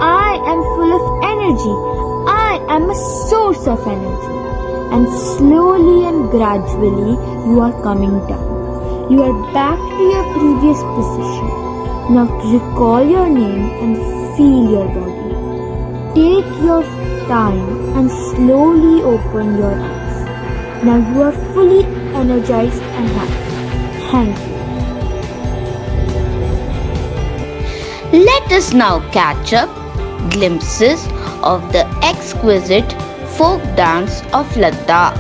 I am full of energy. I am a source of energy. And slowly and gradually you are coming down. You are back to your previous position. Now recall your name and feel your body. Take your time and slowly open your eyes. Now you are fully energized and happy. Thank you. Let us now catch up glimpses of the exquisite folk dance of Ladakh.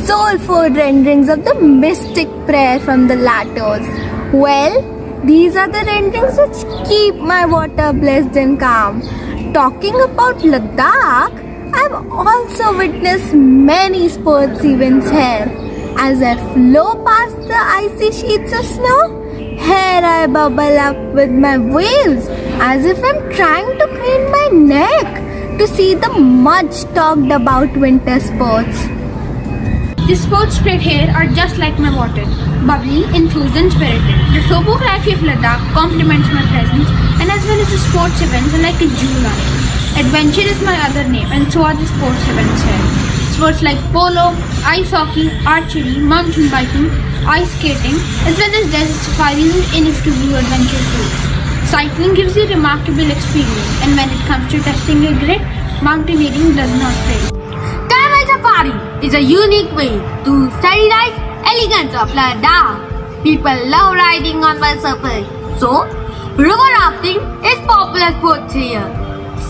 Soulful renderings of the mystic prayer from the ladders. Well, these are the renderings which keep my water blessed and calm. Talking about Ladakh, I've also witnessed many sports events here. As I flow past the icy sheets of snow, Here I bubble up with my waves as if I'm trying to crane my neck to see the much talked about winter sports. The sports played here are just like my water, bubbly, enthused and spirited. The topography of Ladakh complements my presence, and as well as the sports events are like a jewel on it. Adventure is my other name, and so are the sports events here. Sports like polo, ice hockey, archery, mountain biking, ice skating, as well as desert safaris and inexcusable adventure sports. Cycling gives you a remarkable experience, and when it comes to testing your grit, mountaineering does not fail. Camel safari is a unique way to sterilize elegance of Ladakh. People love riding on bicycles, so river rafting is popular sport here.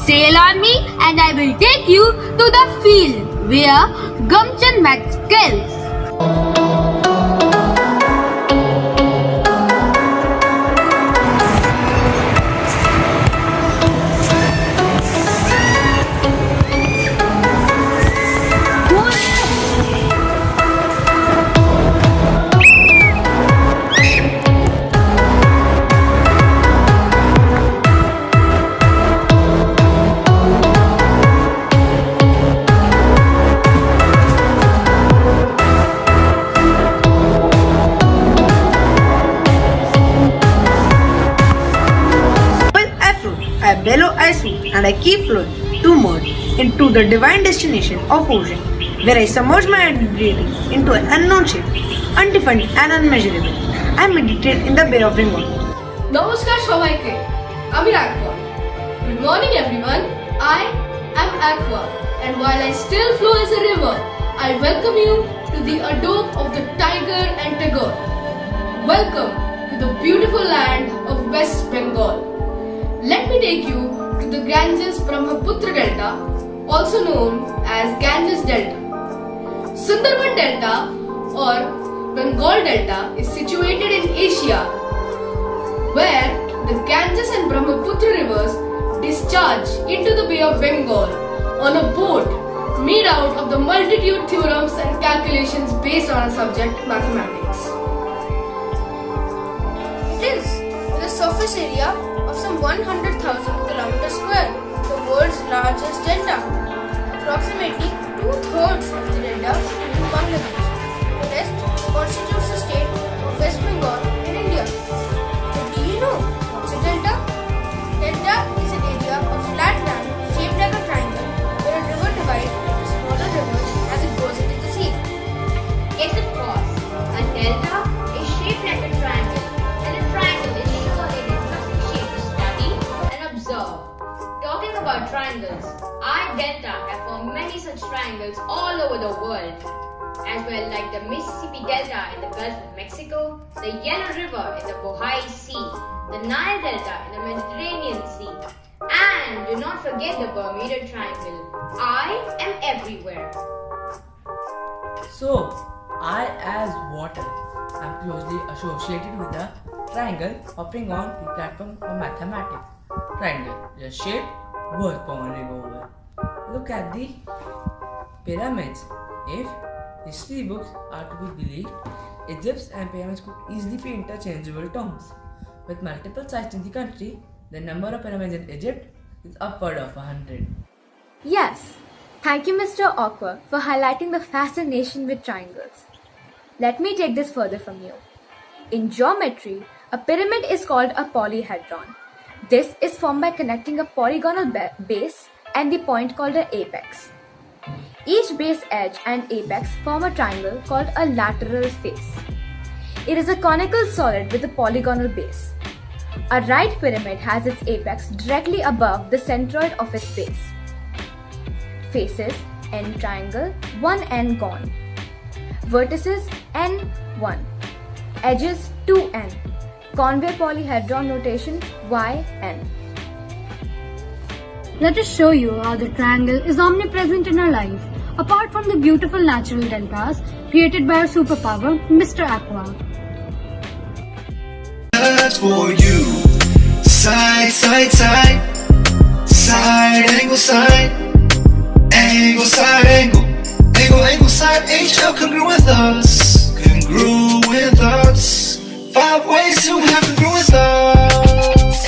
Sail on me and I will take you to the field where gumption met skills. And I keep flowing to merge into the divine destination of ocean, where I submerge my identity into an unknown shape, undefined and unmeasurable. I meditate in the Bay of Bengal. Namaskar Shobaike, I'm Aqua. Good morning everyone, I am Aqua, and while I still flow as a river, I welcome you to the adore of the tiger and Tagore. Welcome to the beautiful land of West Bengal. Let me take you to the Ganges Brahmaputra Delta, also known as Ganges Delta. Sundarban Delta or Bengal Delta is situated in Asia, where the Ganges and Brahmaputra rivers discharge into the Bay of Bengal on a boat made out of the multitude theorems and calculations based on a subject, mathematics. It is with a surface area of some 100,000 kilometers square, the world's largest delta. Approximately 2/3 of the delta is in Bangladesh. The rest constitutes the state of West Bengal in India. But do you know what's a delta? Delta is an area of flat land shaped like a triangle where a river divides into smaller rivers as it goes into the sea. Yes, of course. A delta is shaped like a triangle, and a triangle is surely an interesting shape to study and observe. Talking about triangles, our delta have formed many such triangles all over the world, as well like the Mississippi Delta in the Gulf of Mexico, the Yellow River in the Bohai Sea, the Nile Delta in the Mediterranean Sea, and do not forget the Bermuda Triangle. I am everywhere. So, I as water am closely associated with the triangle hopping on the platform of mathematics. Triangle, just shape, worth pondering over. Look at the pyramids. If history books are to be believed, Egypt and pyramids could easily be interchangeable terms. With multiple sites in the country, the number of pyramids in Egypt is upward of 100. Yes, thank you Mr. Aqua for highlighting the fascination with triangles. Let me take this further from you. In geometry, a pyramid is called a polyhedron. This is formed by connecting a polygonal base and the point called an apex. Each base edge and apex form a triangle called a lateral face. It is a conical solid with a polygonal base. A right pyramid has its apex directly above the centroid of its base. Faces, N triangle, one N gone. Vertices, N1. Edges, 2N. Conway polyhedron notation, YN. Let us show you how the triangle is omnipresent in our life, apart from the beautiful natural deltas created by our superpower, Mr. Aqua. That's for you. Side, side, side. Side, angle, side. Angle, side, angle. Angle, angle, side. HL congruent with us. Congruent with us. 5 ways to have congruent thoughts.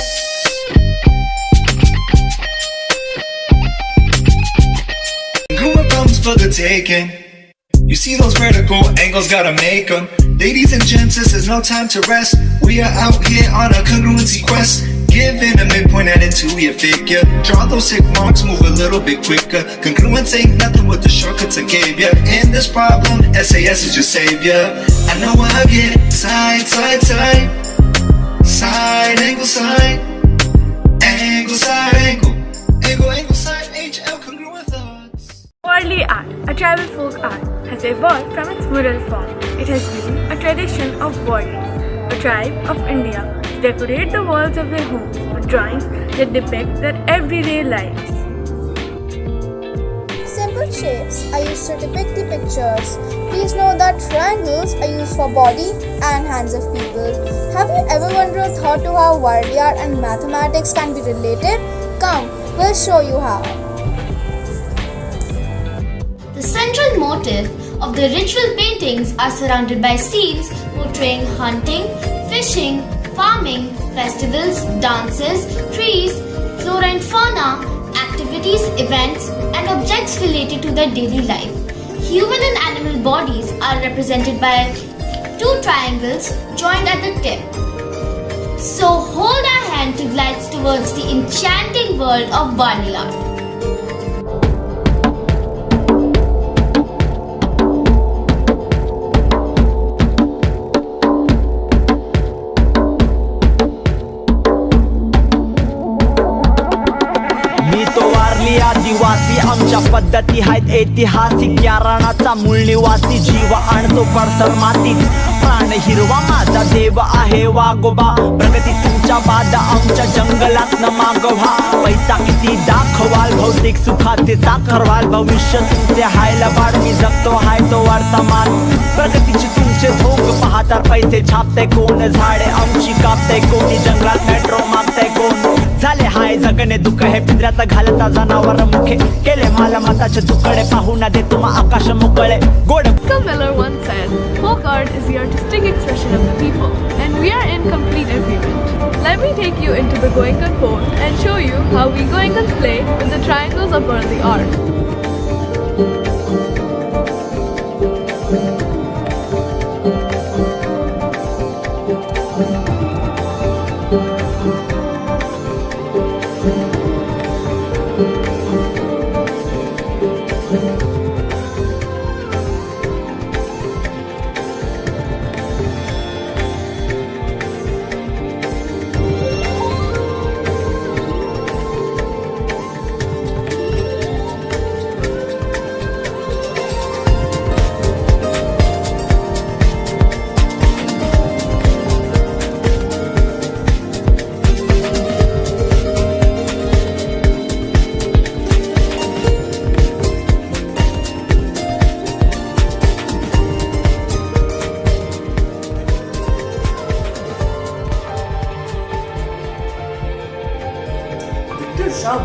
Congruent comes for the taking. You see those vertical angles, gotta make them. Ladies and gents, this is no time to rest. We are out here on a congruency quest. Giving a midpoint, add into your figure. Draw those tick marks, move a little bit quicker. Congruence ain't nothing with the shortcuts I gave ya. In this problem, SAS is your savior. I know I get it. Side, side, side. Side, angle, side. Angle, side, angle. Angle, angle, side, HL, congruent thoughts. Worldly art, a tribal folk art, has evolved from its mural form. It has been a tradition of warriors, a tribe of India, to decorate the walls of their homes with drawings that depict their everyday lives. Simple shapes are used to depict the pictures. Please know that triangles are used for body and hands of people. Have you ever wondered how to how worldly art and mathematics can be related? Come, we'll show you how. The central motif of the ritual paintings are surrounded by scenes portraying hunting, fishing, farming, festivals, dances, trees, flora and fauna, activities, events, and objects related to their daily life. Human and animal bodies are represented by two triangles joined at the tip. So hold our hand to glide towards the enchanting world of worldly art. आदिवासी आमच्या पद्धती आहेत ऐतिहासिक या रानाचा मूळ निवासी जीव आणतो पडसर मातीत प्राण हिरवा माझा देव आहे वागोबा प्रगती तुमच्या बाद आमच्या जंगलात न मागवा पैसा किती दाखवाल भौतिक सुखाचे साखरवाल भविष्य तुमचे हायला बाड मी जगतो हाय तो वर्तमान प्रगतीची तुमचे भोग पाहता पैसे छापते कोण झाडे आमची कापते कोणी जंगलात मेट्रो मागते कोण झाले हाय जगणे दुःख हे पिंजऱ्यात घालता जनावर मुखे केले मला मताचे तुकडे पाहू ना दे तुम्हा आकाश मोकळे गोड Miller once said, folk art is the artistic expression of the people, and we are in complete agreement. Let me take you into the GOENKA code and show you how we GOENKAs play with the triangles of worldly art.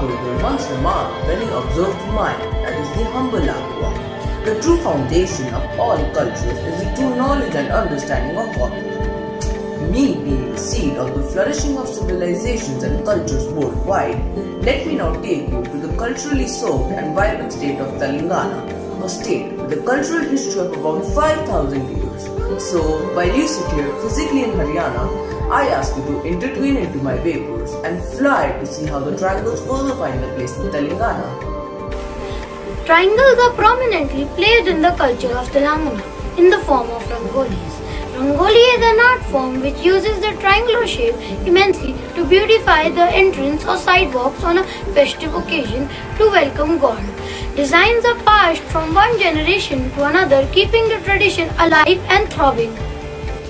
GURUGRAM once remarked when he observed the mind, that is the humble aqua. The true foundation of all cultures is the true knowledge and understanding of water. Me being the seed of the flourishing of civilizations and cultures worldwide, let me now take you to the culturally soaked and vibrant state of Telangana, a state with a cultural history of about 5,000 years. So, while you sit here physically in Haryana, I ask you to intertwine into my vapors and fly to see how the triangles further find their place in Telangana. Triangles are prominently placed in the culture of Telangana in the form of rangolis. Rangoli is an art form which uses the triangular shape immensely to beautify the entrance or sidewalks on a festive occasion to welcome God. Designs are passed from one generation to another, keeping the tradition alive and thriving.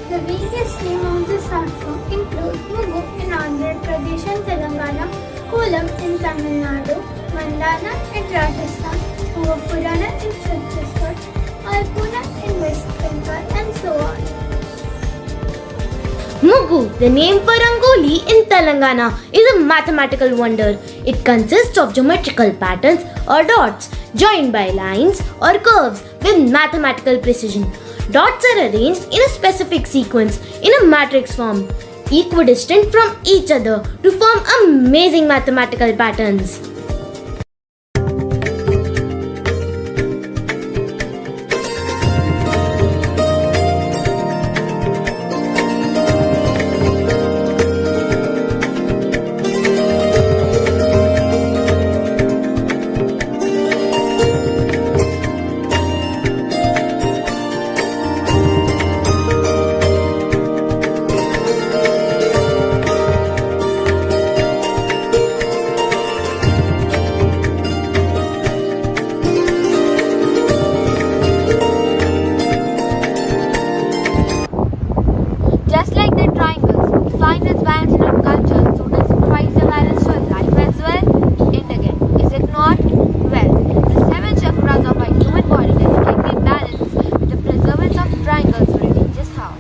The various names of this art form include Mugu in Andhra Pradesh and Telangana, Kolam in Tamil Nadu, Mandana in Rajasthan, Purana in Chhattisgarh, Alpuna in West Bengal, and so on. Mugu, the name for Rangoli in Telangana, is a mathematical wonder. It consists of geometrical patterns or dots joined by lines or curves with mathematical precision. Dots are arranged in a specific sequence in a matrix form. equidistant from each other to form amazing mathematical patterns. Just like the triangles, find its balance in our culture, so does it find the balance for life as well? And again, is it not? Well, the 7 chakras of our human body can be balanced with the preservance of triangles written just how.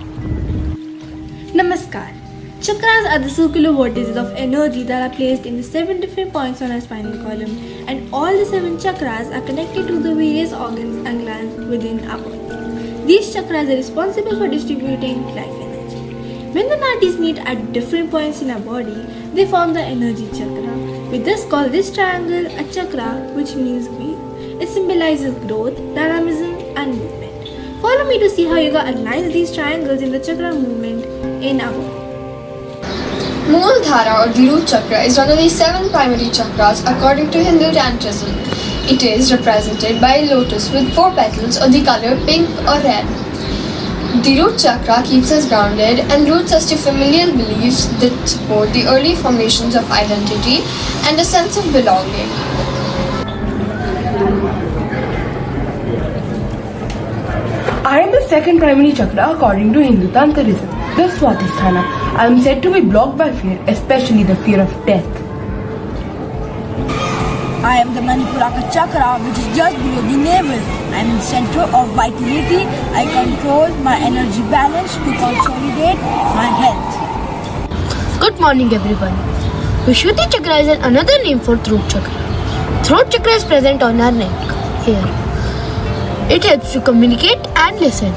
Namaskar. Chakras are the circular vortices of energy that are placed in the 7 different points on our spinal column, and all the 7 chakras are connected to the various organs and glands within our body. These chakras are responsible for distributing life energy. When the nadis meet at different points in our body, they form the energy chakra. We thus call this triangle a chakra, which means wheel. It symbolizes growth, dynamism, and movement. Follow me to see how yoga aligns these triangles in the chakra movement in our body. Dhara or the root chakra is one of the 7 primary chakras according to Hindu Tantrism. It is represented by a lotus with 4 petals of the color pink or red. The root chakra keeps us grounded and roots us to familial beliefs that support the early formations of identity and a sense of belonging. I am the second primary chakra according to Hindu Tantrism, the Swatisthana. I am said to be blocked by fear, especially the fear of death. I am the Manipuraka chakra, which is just below the navel. I am in the center of vitality. I control my energy balance to consolidate my health. Good morning, everyone. Vishuddhi chakra is another name for throat chakra. Throat chakra is present on our neck, here. It helps to communicate and listen.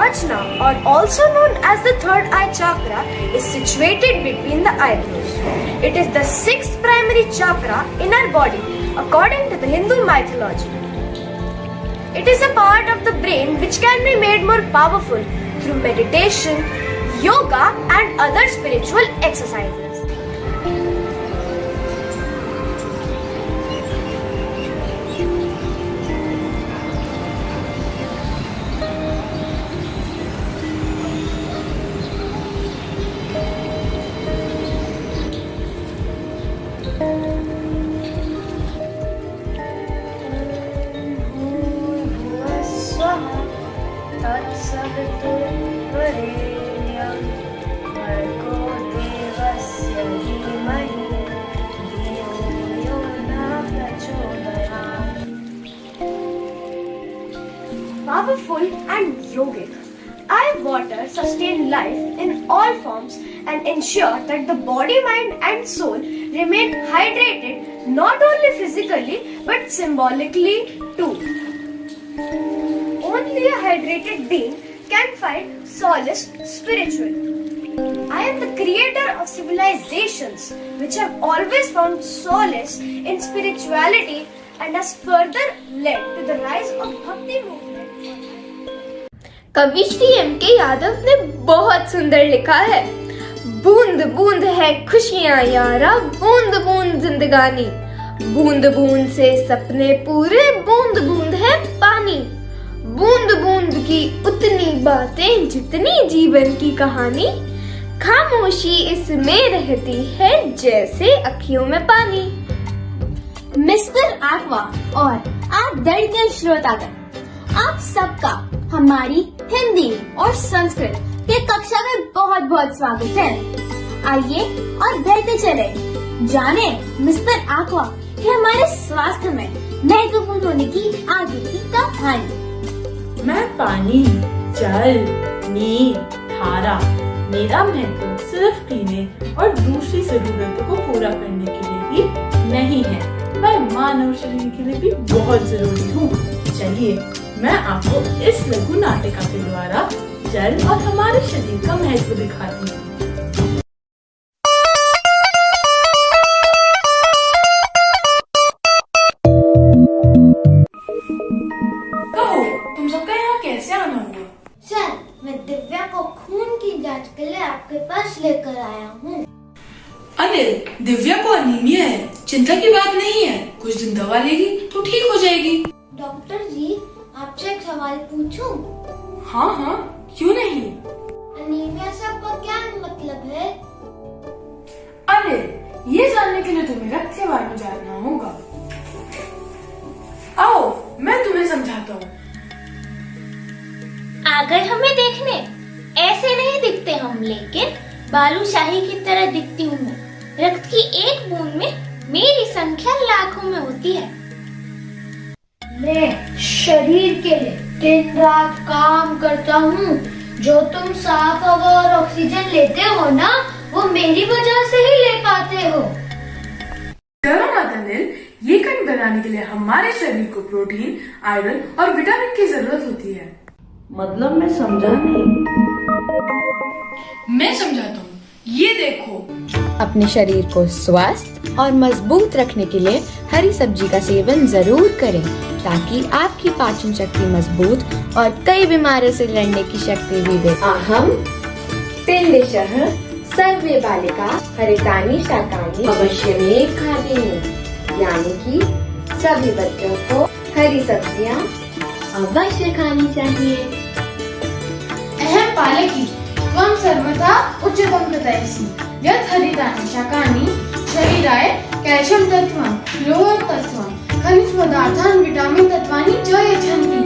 Ajna, or also known as the third eye chakra, is situated between the eyebrows. It is the 6th primary chakra in our body according to the Hindu mythology. It is a part of the brain which can be made more powerful through meditation, yoga, and other spiritual exercises. Powerful and yogic, eye water sustain life in all forms and ensure that the body, mind and soul remain hydrated not only physically but symbolically too. Only a hydrated being can find solace spiritually. I am the creator of civilizations which have always found solace in spirituality and has further led to the rise of Bhakti movement. कवि Shri M.K. Yadav ने बहुत सुंदर लिखा है, बूंद बूंद है खुशियां यारा, बूंद बूंद जिंदगानी, बूंद बूंद से सपने पूरे, बूंद बूंद है पानी, बूंद बूंद की उतनी बातें जितनी जीवन की कहानी, खामोशी इसमें रहती है जैसे अखियों में पानी। मिस्टर एक्वा और आप दर्द श्रोतागण, आप सबका हमारी हिंदी और संस्कृत के कक्षा में बहुत बहुत स्वागत है। आइए और बढ़ते चले, जाने मिस्टर एक्वा कि हमारे स्वास्थ्य में महत्वपूर्ण होने की आगे की कहानी। मैं पानी, जल, नीर, धारा, मेरा महत्व सिर्फ पीने और दूसरी जरूरतों को पूरा करने के लिए ही नहीं है, मैं मानव शरीर के लिए भी बहुत जरूरी हूँ। चलिए मैं आपको इस लघु नाटिका के द्वारा जल और हमारे शरीर का महत्व दिखाती है। कहो, तुम सबका यहाँ कैसे आना हुआ? सर, मैं दिव्या को खून की जांच के लिए आपके पास लेकर आया हूँ। अनिल, दिव्या को अनीमिया है, चिंता की बात नहीं है, कुछ दिन दवा लेगी तो ठीक हो जाएगी। डॉक्टर जी, आपसे एक सवाल पूछूं? हाँ हाँ, क्यों नहीं। अनीमिया से आपका क्या मतलब है? अनिल, ये जानने के लिए तुम्हें रक्त के बारे में जानना होगा। आओ, मैं तुम्हें समझाता हूँ। आ गए हमें देखने? ऐसे नहीं दिखते हम, लेकिन बालूशाही की तरह दिखती हूँ मैं। रक्त की एक बूंद में मेरी संख्या लाखों में होती है। मैं शरीर के लिए दिन रात काम करता हूँ। जो तुम साफ हवा और ऑक्सीजन लेते हो ना, वो मेरी वजह से ही ले पाते हो। डरो मत अनिल, ये कण बनाने के लिए हमारे शरीर को प्रोटीन, आयरन और विटामिन की जरूरत होती है। मतलब मैं समझा नहीं। मैं समझाता हूँ, ये देखो। अपने शरीर को स्वस्थ और मजबूत रखने के लिए हरी सब्जी का सेवन जरूर करें, ताकि आपकी पाचन शक्ति मजबूत और कई बीमारियों से लड़ने की शक्ति भी दे। अहम तिंदिशः सर्वे बालिका हरितानि शाकानि अवश्यमेव खादेयुः, यानी कि सभी बच्चों को हरी सब्जियां अवश्य खानी चाहिए। अहम पालकी त्वं सर्वथा उच्चतम कृतयसि यत् हरितानि शाकानि शरीराय कैल्शियम तत्त्वं, लोह तत्त्वं, खनिज पदार्थान्, विटामिन तत्त्वानि च यच्छन्ति।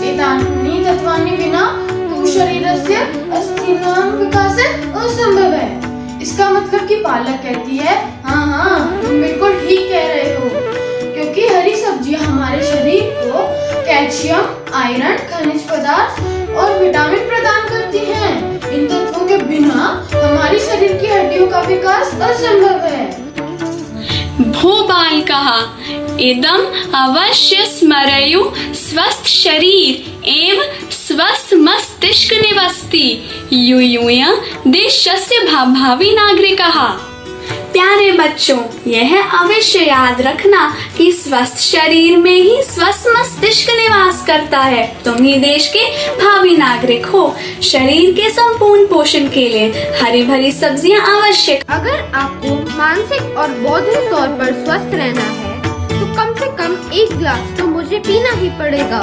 एतानि तत्त्वानि विना तु शरीरस्य अस्थिनां विकासः असंभवः। इसका मतलब कि पालक कहती है, हाँ, तुम बिल्कुल ठीक कह रहे हो, क्योंकि हरी सब्जियां हमारे शरीर को कैल्शियम, आयरन, खनिज पदार्थ और विटामिन प्रदान करती हैं। इन तत्वों के बिना हमारी शरीर की हड्डियों का विकास असंभव है। भो बालकः इदम् अवश्य स्मरेयुः, स्वस्थ शरीर एव स्वस्थ मस्तिष्क निवसति, यूयं देशस्य भावी नागरिकः। प्यारे बच्चों, यह अवश्य याद रखना कि स्वस्थ शरीर में ही स्वस्थ मस्तिष्क निवास करता है। तुम ही देश के भावी नागरिक हो। शरीर के संपूर्ण पोषण के लिए हरी भरी सब्जियां आवश्यक। अगर आपको मानसिक और बौद्धिक तौर पर स्वस्थ रहना है, तो कम से कम 1 गिलास तो मुझे पीना ही पड़ेगा।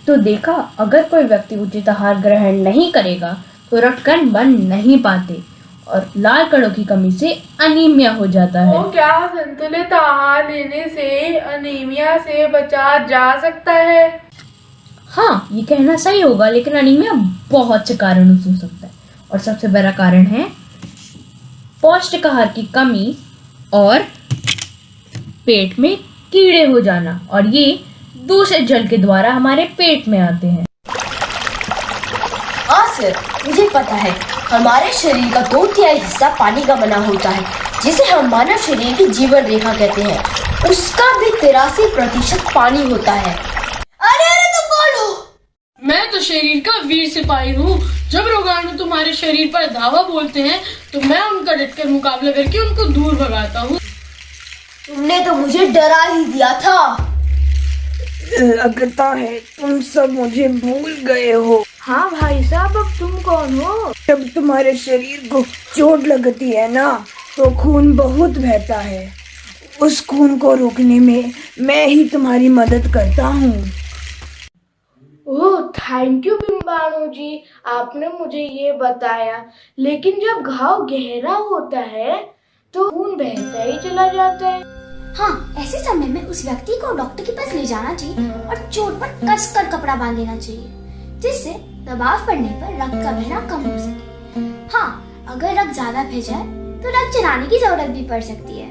तो देखा, अगर कोई व्यक्ति उचित आहार ग्रहण नहीं करेगा तो रक्तकण बन नहीं पाते और लाल कणों की कमी से अनीमिया हो जाता है। तो क्या संतुलित आहार लेने से अनीमिया से बचा जा सकता है? हाँ, ये कहना सही होगा, लेकिन अनीमिया बहुत से कारणों से हो सकता है और सबसे बड़ा कारण है पौष्टिक आहार की कमी और पेट में कीड़े हो जाना, और ये दूषित जल के द्वारा हमारे पेट में आते हैं। हाँ सर, मुझे पता है। हमारे शरीर का 2/3 हिस्सा पानी का बना होता है, जिसे हम मानव शरीर की जीवन रेखा कहते हैं। उसका भी 83% पानी होता है। अरे तुम कौन हो? मैं तो शरीर का वीर सिपाही हूँ। जब रोगाणु तुम्हारे शरीर पर धावा बोलते हैं, तो मैं उनका डटकर मुकाबला करके उनको दूर भगाता हूँ। तुमने तो मुझे डरा ही दिया था। लगता है तुम सब मुझे भूल गए हो। हाँ भाई साहब, अब तुम कौन हो? जब तुम्हारे शरीर को चोट लगती है ना, तो खून बहुत बहता है। उस खून को रोकने में मैं ही तुम्हारी मदद करता हूँ। ओह, थैंक यू बिम्बाणु जी, आपने मुझे ये बताया। लेकिन जब घाव गहरा होता है तो खून बहता ही चला जाता है। हाँ, ऐसे समय में उस व्यक्ति को डॉक्टर के पास ले जाना चाहिए और चोट पर कसकर कपड़ा बांध देना चाहिए, जिससे दबाव पड़ने पर रक्त का बहना कम हो सके। हाँ, अगर रक्त ज्यादा बह जाए तो रक्त चलाने की जरूरत भी पड़ सकती है।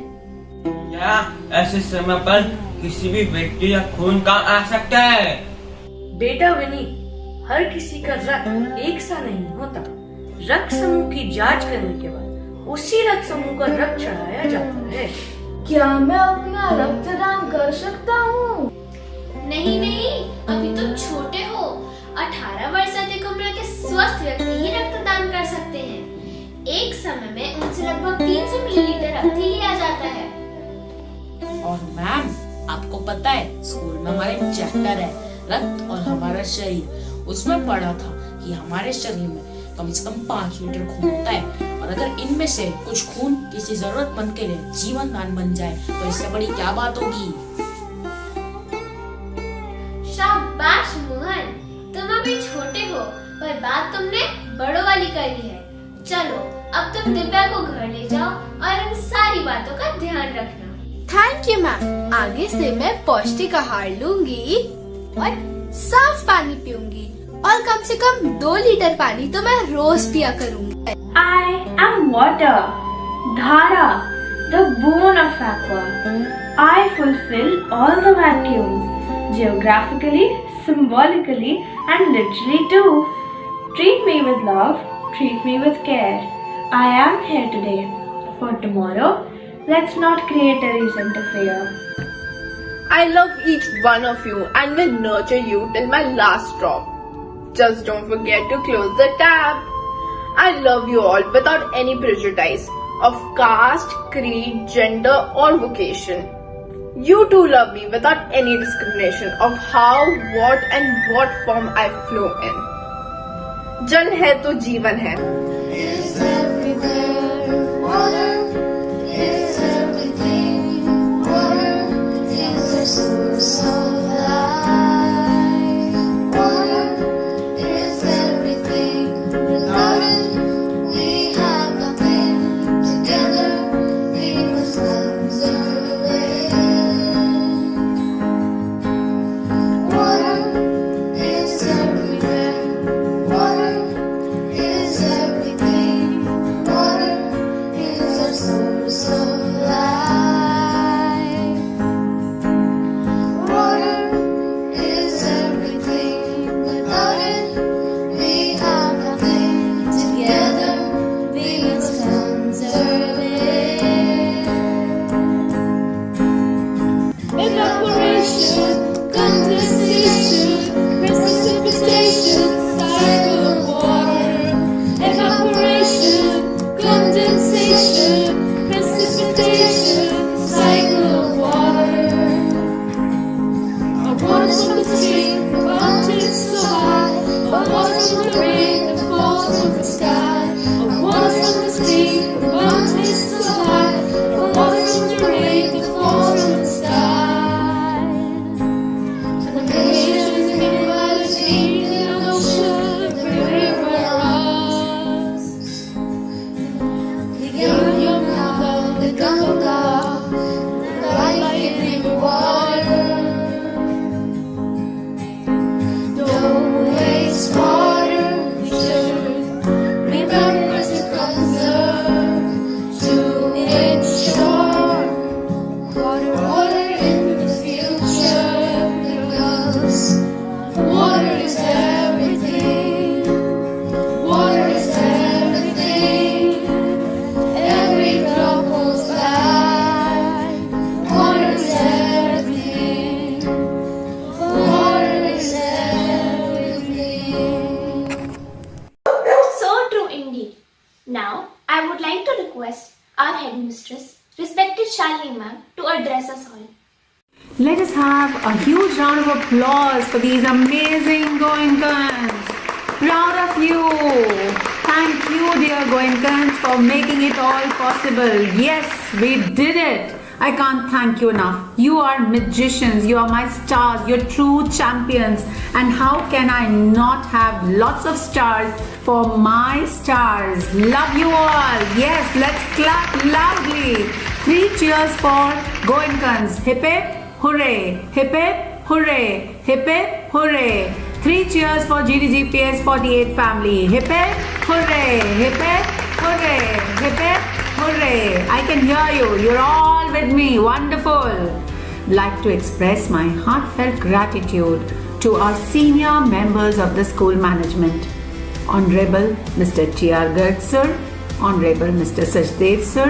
क्या ऐसे समय पर किसी भी व्यक्ति या खून काम आ सकता है? बेटा विनी, हर किसी का रक्त एक सा नहीं होता। रक्त समूह की जांच करने के बाद उसी रक्त समूह का रक्त चढ़ाया जाता है। क्या मैं अपना रक्तदान कर सकता हूँ? नहीं, अभी तो छोटे हो। 18 वर्षाधिक उम्र के स्वस्थ व्यक्ति ही रक्तदान कर सकते हैं। एक समय में उनसे लगभग 300 मिलीलीटर रक्त ही लिया जाता है। और मैम, आपको पता है स्कूल में हमारा एक चैप्टर है रक्त और हमारा शरीर। उसमें पढ़ा था कि हमारे शरीर में कम से कम 5 लीटर खून होता है और अगर इनमें से कुछ खून किसी जरूरतमंद के लिए जीवन दान बन जाए तो इससे बड़ी क्या बात होगी। शाबाश मोहन, तुम अभी छोटे हो पर बात तुमने बड़ों वाली करी है। चलो अब तुम दिव्या को घर ले जाओ और इन सारी बातों का ध्यान रखना। Thank you ma'am. आगे से मैं पौष्टिक आहार लूंगी और साफ पानी पीऊंगी और कम से कम 2 लीटर पानी तो मैं रोज पिया करूंगी। I am water, Dhara, the Boon of Aqua. I fulfill all the vacuums, geographically, symbolically, and literally too. Treat me with love, treat me with care. I am here today. For tomorrow, let's not create a reason to fear. I love each one of you and will nurture you till my last drop. Just don't forget to close the tab. I love you all without any prejudice of caste, creed, gender or vocation. You too love me without any discrimination of how, what and what form I flow in. जल है तो जीवन है. Is everywhere water? Is everything water? Is the source of life? Water is everything. Without it, we have nothing. Together, we must conserve it. Water is everywhere. Water is everything. Water is our source of life. Water is everything. Without it, we have nothing. Together, we must conserve it. Evaporation, condensation, precipitation, cycle of water. Evaporation, condensation, precipitation, cycle of water. A water from the stream, the mountains so high. A water from the rain that falls from the sky. A water from the stream, the mountains so high. A water from the rain that falls from the sky. And the nations in humanity, the ocean, the river runs. The Yamuna, the Ganga, the life-giving water. Don't waste water, we should remember to conserve, to ensure water in the future, because water is everything. Water is everything. Every drop goes by. Water is everything. Water is everything. So true indeed. Now, I would like to request our headmistress, respected Shalini ma'am, to address us all. Let us have a huge round of applause for these amazing Goenkans. Proud of you. Thank you, dear Goenkans, for making it all possible. Yes, we did it. I can't thank you enough. You are magicians. You are my stars. You're true champions. And how can I not have lots of stars for my stars? Love you all. Yes, let's clap loudly. 3 cheers for Goenkans. Hip hip, hooray. Hip hip, hooray. Hip hip, hooray. 3 cheers for GDGPS 48 family. Hip hip, hooray. Hip hip, hooray. Hip hip, hooray. I can hear you. You're all with me. Wonderful. Like to express my heartfelt gratitude to our senior members of the school management. Honorable Mr. T.R. Garg sir, Honorable Mr. Sajdev sir,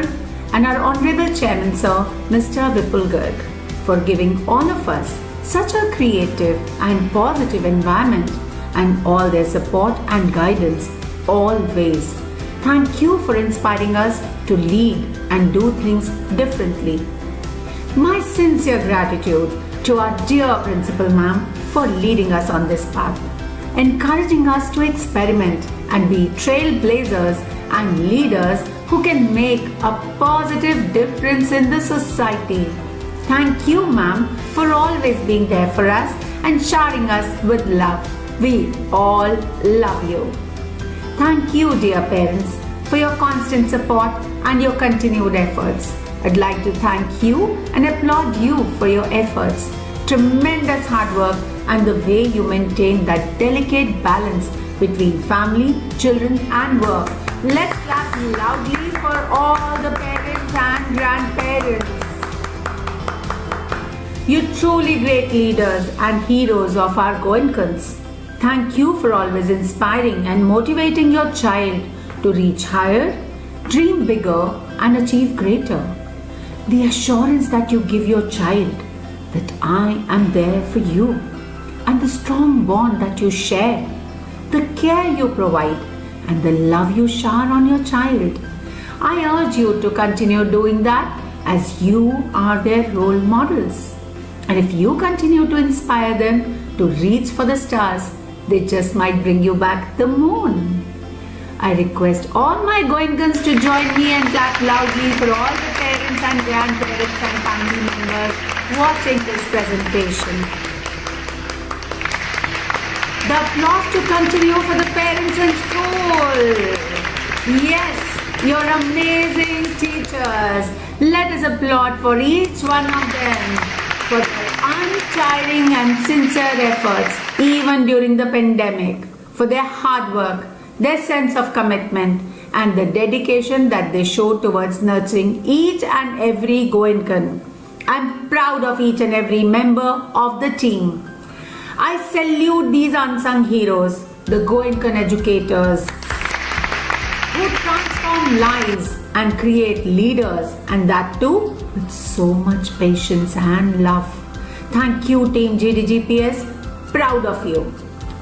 and our Honorable Chairman sir, Mr. Vipul Garg, for giving all of us such a creative and positive environment and all their support and guidance always. Thank you for inspiring us to lead and do things differently. My sincere gratitude to our dear Principal Ma'am for leading us on this path, encouraging us to experiment and be trailblazers and leaders who can make a positive difference in the society. Thank you, ma'am, for always being there for us and showering us with love. We all love you. Thank you, dear parents, for your constant support and your continued efforts. I'd like to thank you and applaud you for your efforts, tremendous hard work, and the way you maintain that delicate balance between family, children, and work. Let's clap loudly for all the parents and grandparents. You're truly great leaders and heroes of our Goenkans. Thank you for always inspiring and motivating your child to reach higher, dream bigger, and achieve greater. The assurance that you give your child that I am there for you, and the strong bond that you share, the care you provide, and the love you shower on your child. I urge you to continue doing that as you are their role models. And if you continue to inspire them to reach for the stars, they just might bring you back the moon. I request all my Goenkans to join me and clap loudly for all the parents and grandparents and family members watching this presentation. The applause to continue for the parents in school. Yes, you're amazing teachers. Let us applaud for each one of them for their untiring and sincere efforts even during the pandemic, for their hard work, their sense of commitment, and the dedication that they show towards nurturing each and every Goenkan. I'm proud of each and every member of the team. I salute these unsung heroes, the Goenkan educators, who transform lives and create leaders, and that too with so much patience and love. Thank you, Team GDGPS. Proud of you.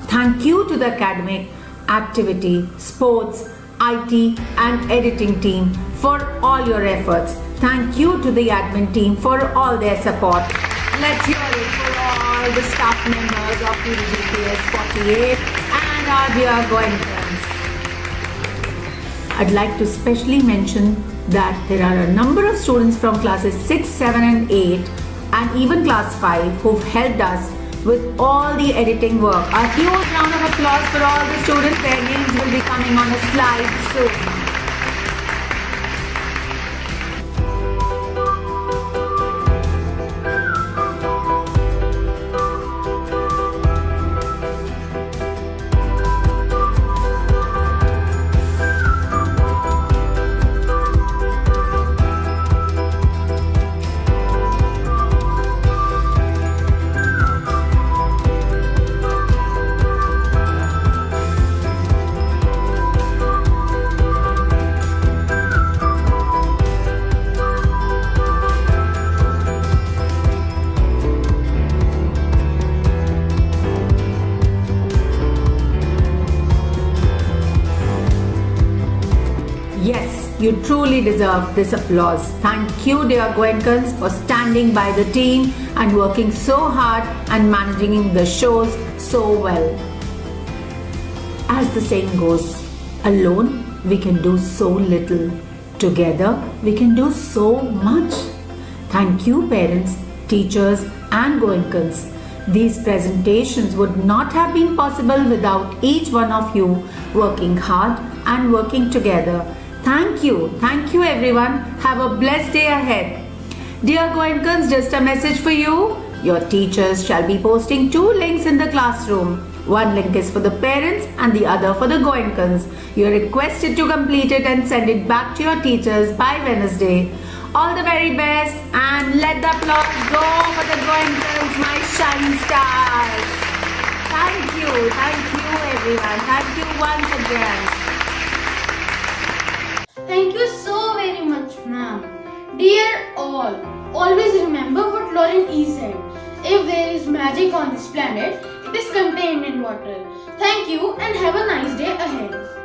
Thank you to the academic, activity, sports, IT, and editing team for all your efforts. Thank you to the admin team for all their support. Let's hear it for all the staff members of GDGPS 48 and our dear Goenkans. I'd like to specially mention that there are a number of students from classes 6, 7, and 8 and even class 5 who've helped us with all the editing work. A huge round of applause for all the students. Their names will be coming on a slide soon. Yes, you truly deserve this applause. Thank you, dear Goenkans, for standing by the team and working so hard and managing the shows so well. As the saying goes, alone we can do so little. Together we can do so much. Thank you, parents, teachers, and Goenkans. These presentations would not have been possible without each one of you working hard and working together. Thank you everyone. Have a blessed day ahead. Dear Goenkans, just a message for you. Your teachers shall be posting 2 links in the classroom. One link is for the parents and the other for the Goenkans. You are requested to complete it and send it back to your teachers by Wednesday. All the very best and let the applause go for the Goenkans, my shining stars. Thank you everyone. Thank you once again. Thank you so very much, ma'am. Dear all, always remember what Lauren E said. If there is magic on this planet, is contained in water. Thank you and have a nice day ahead.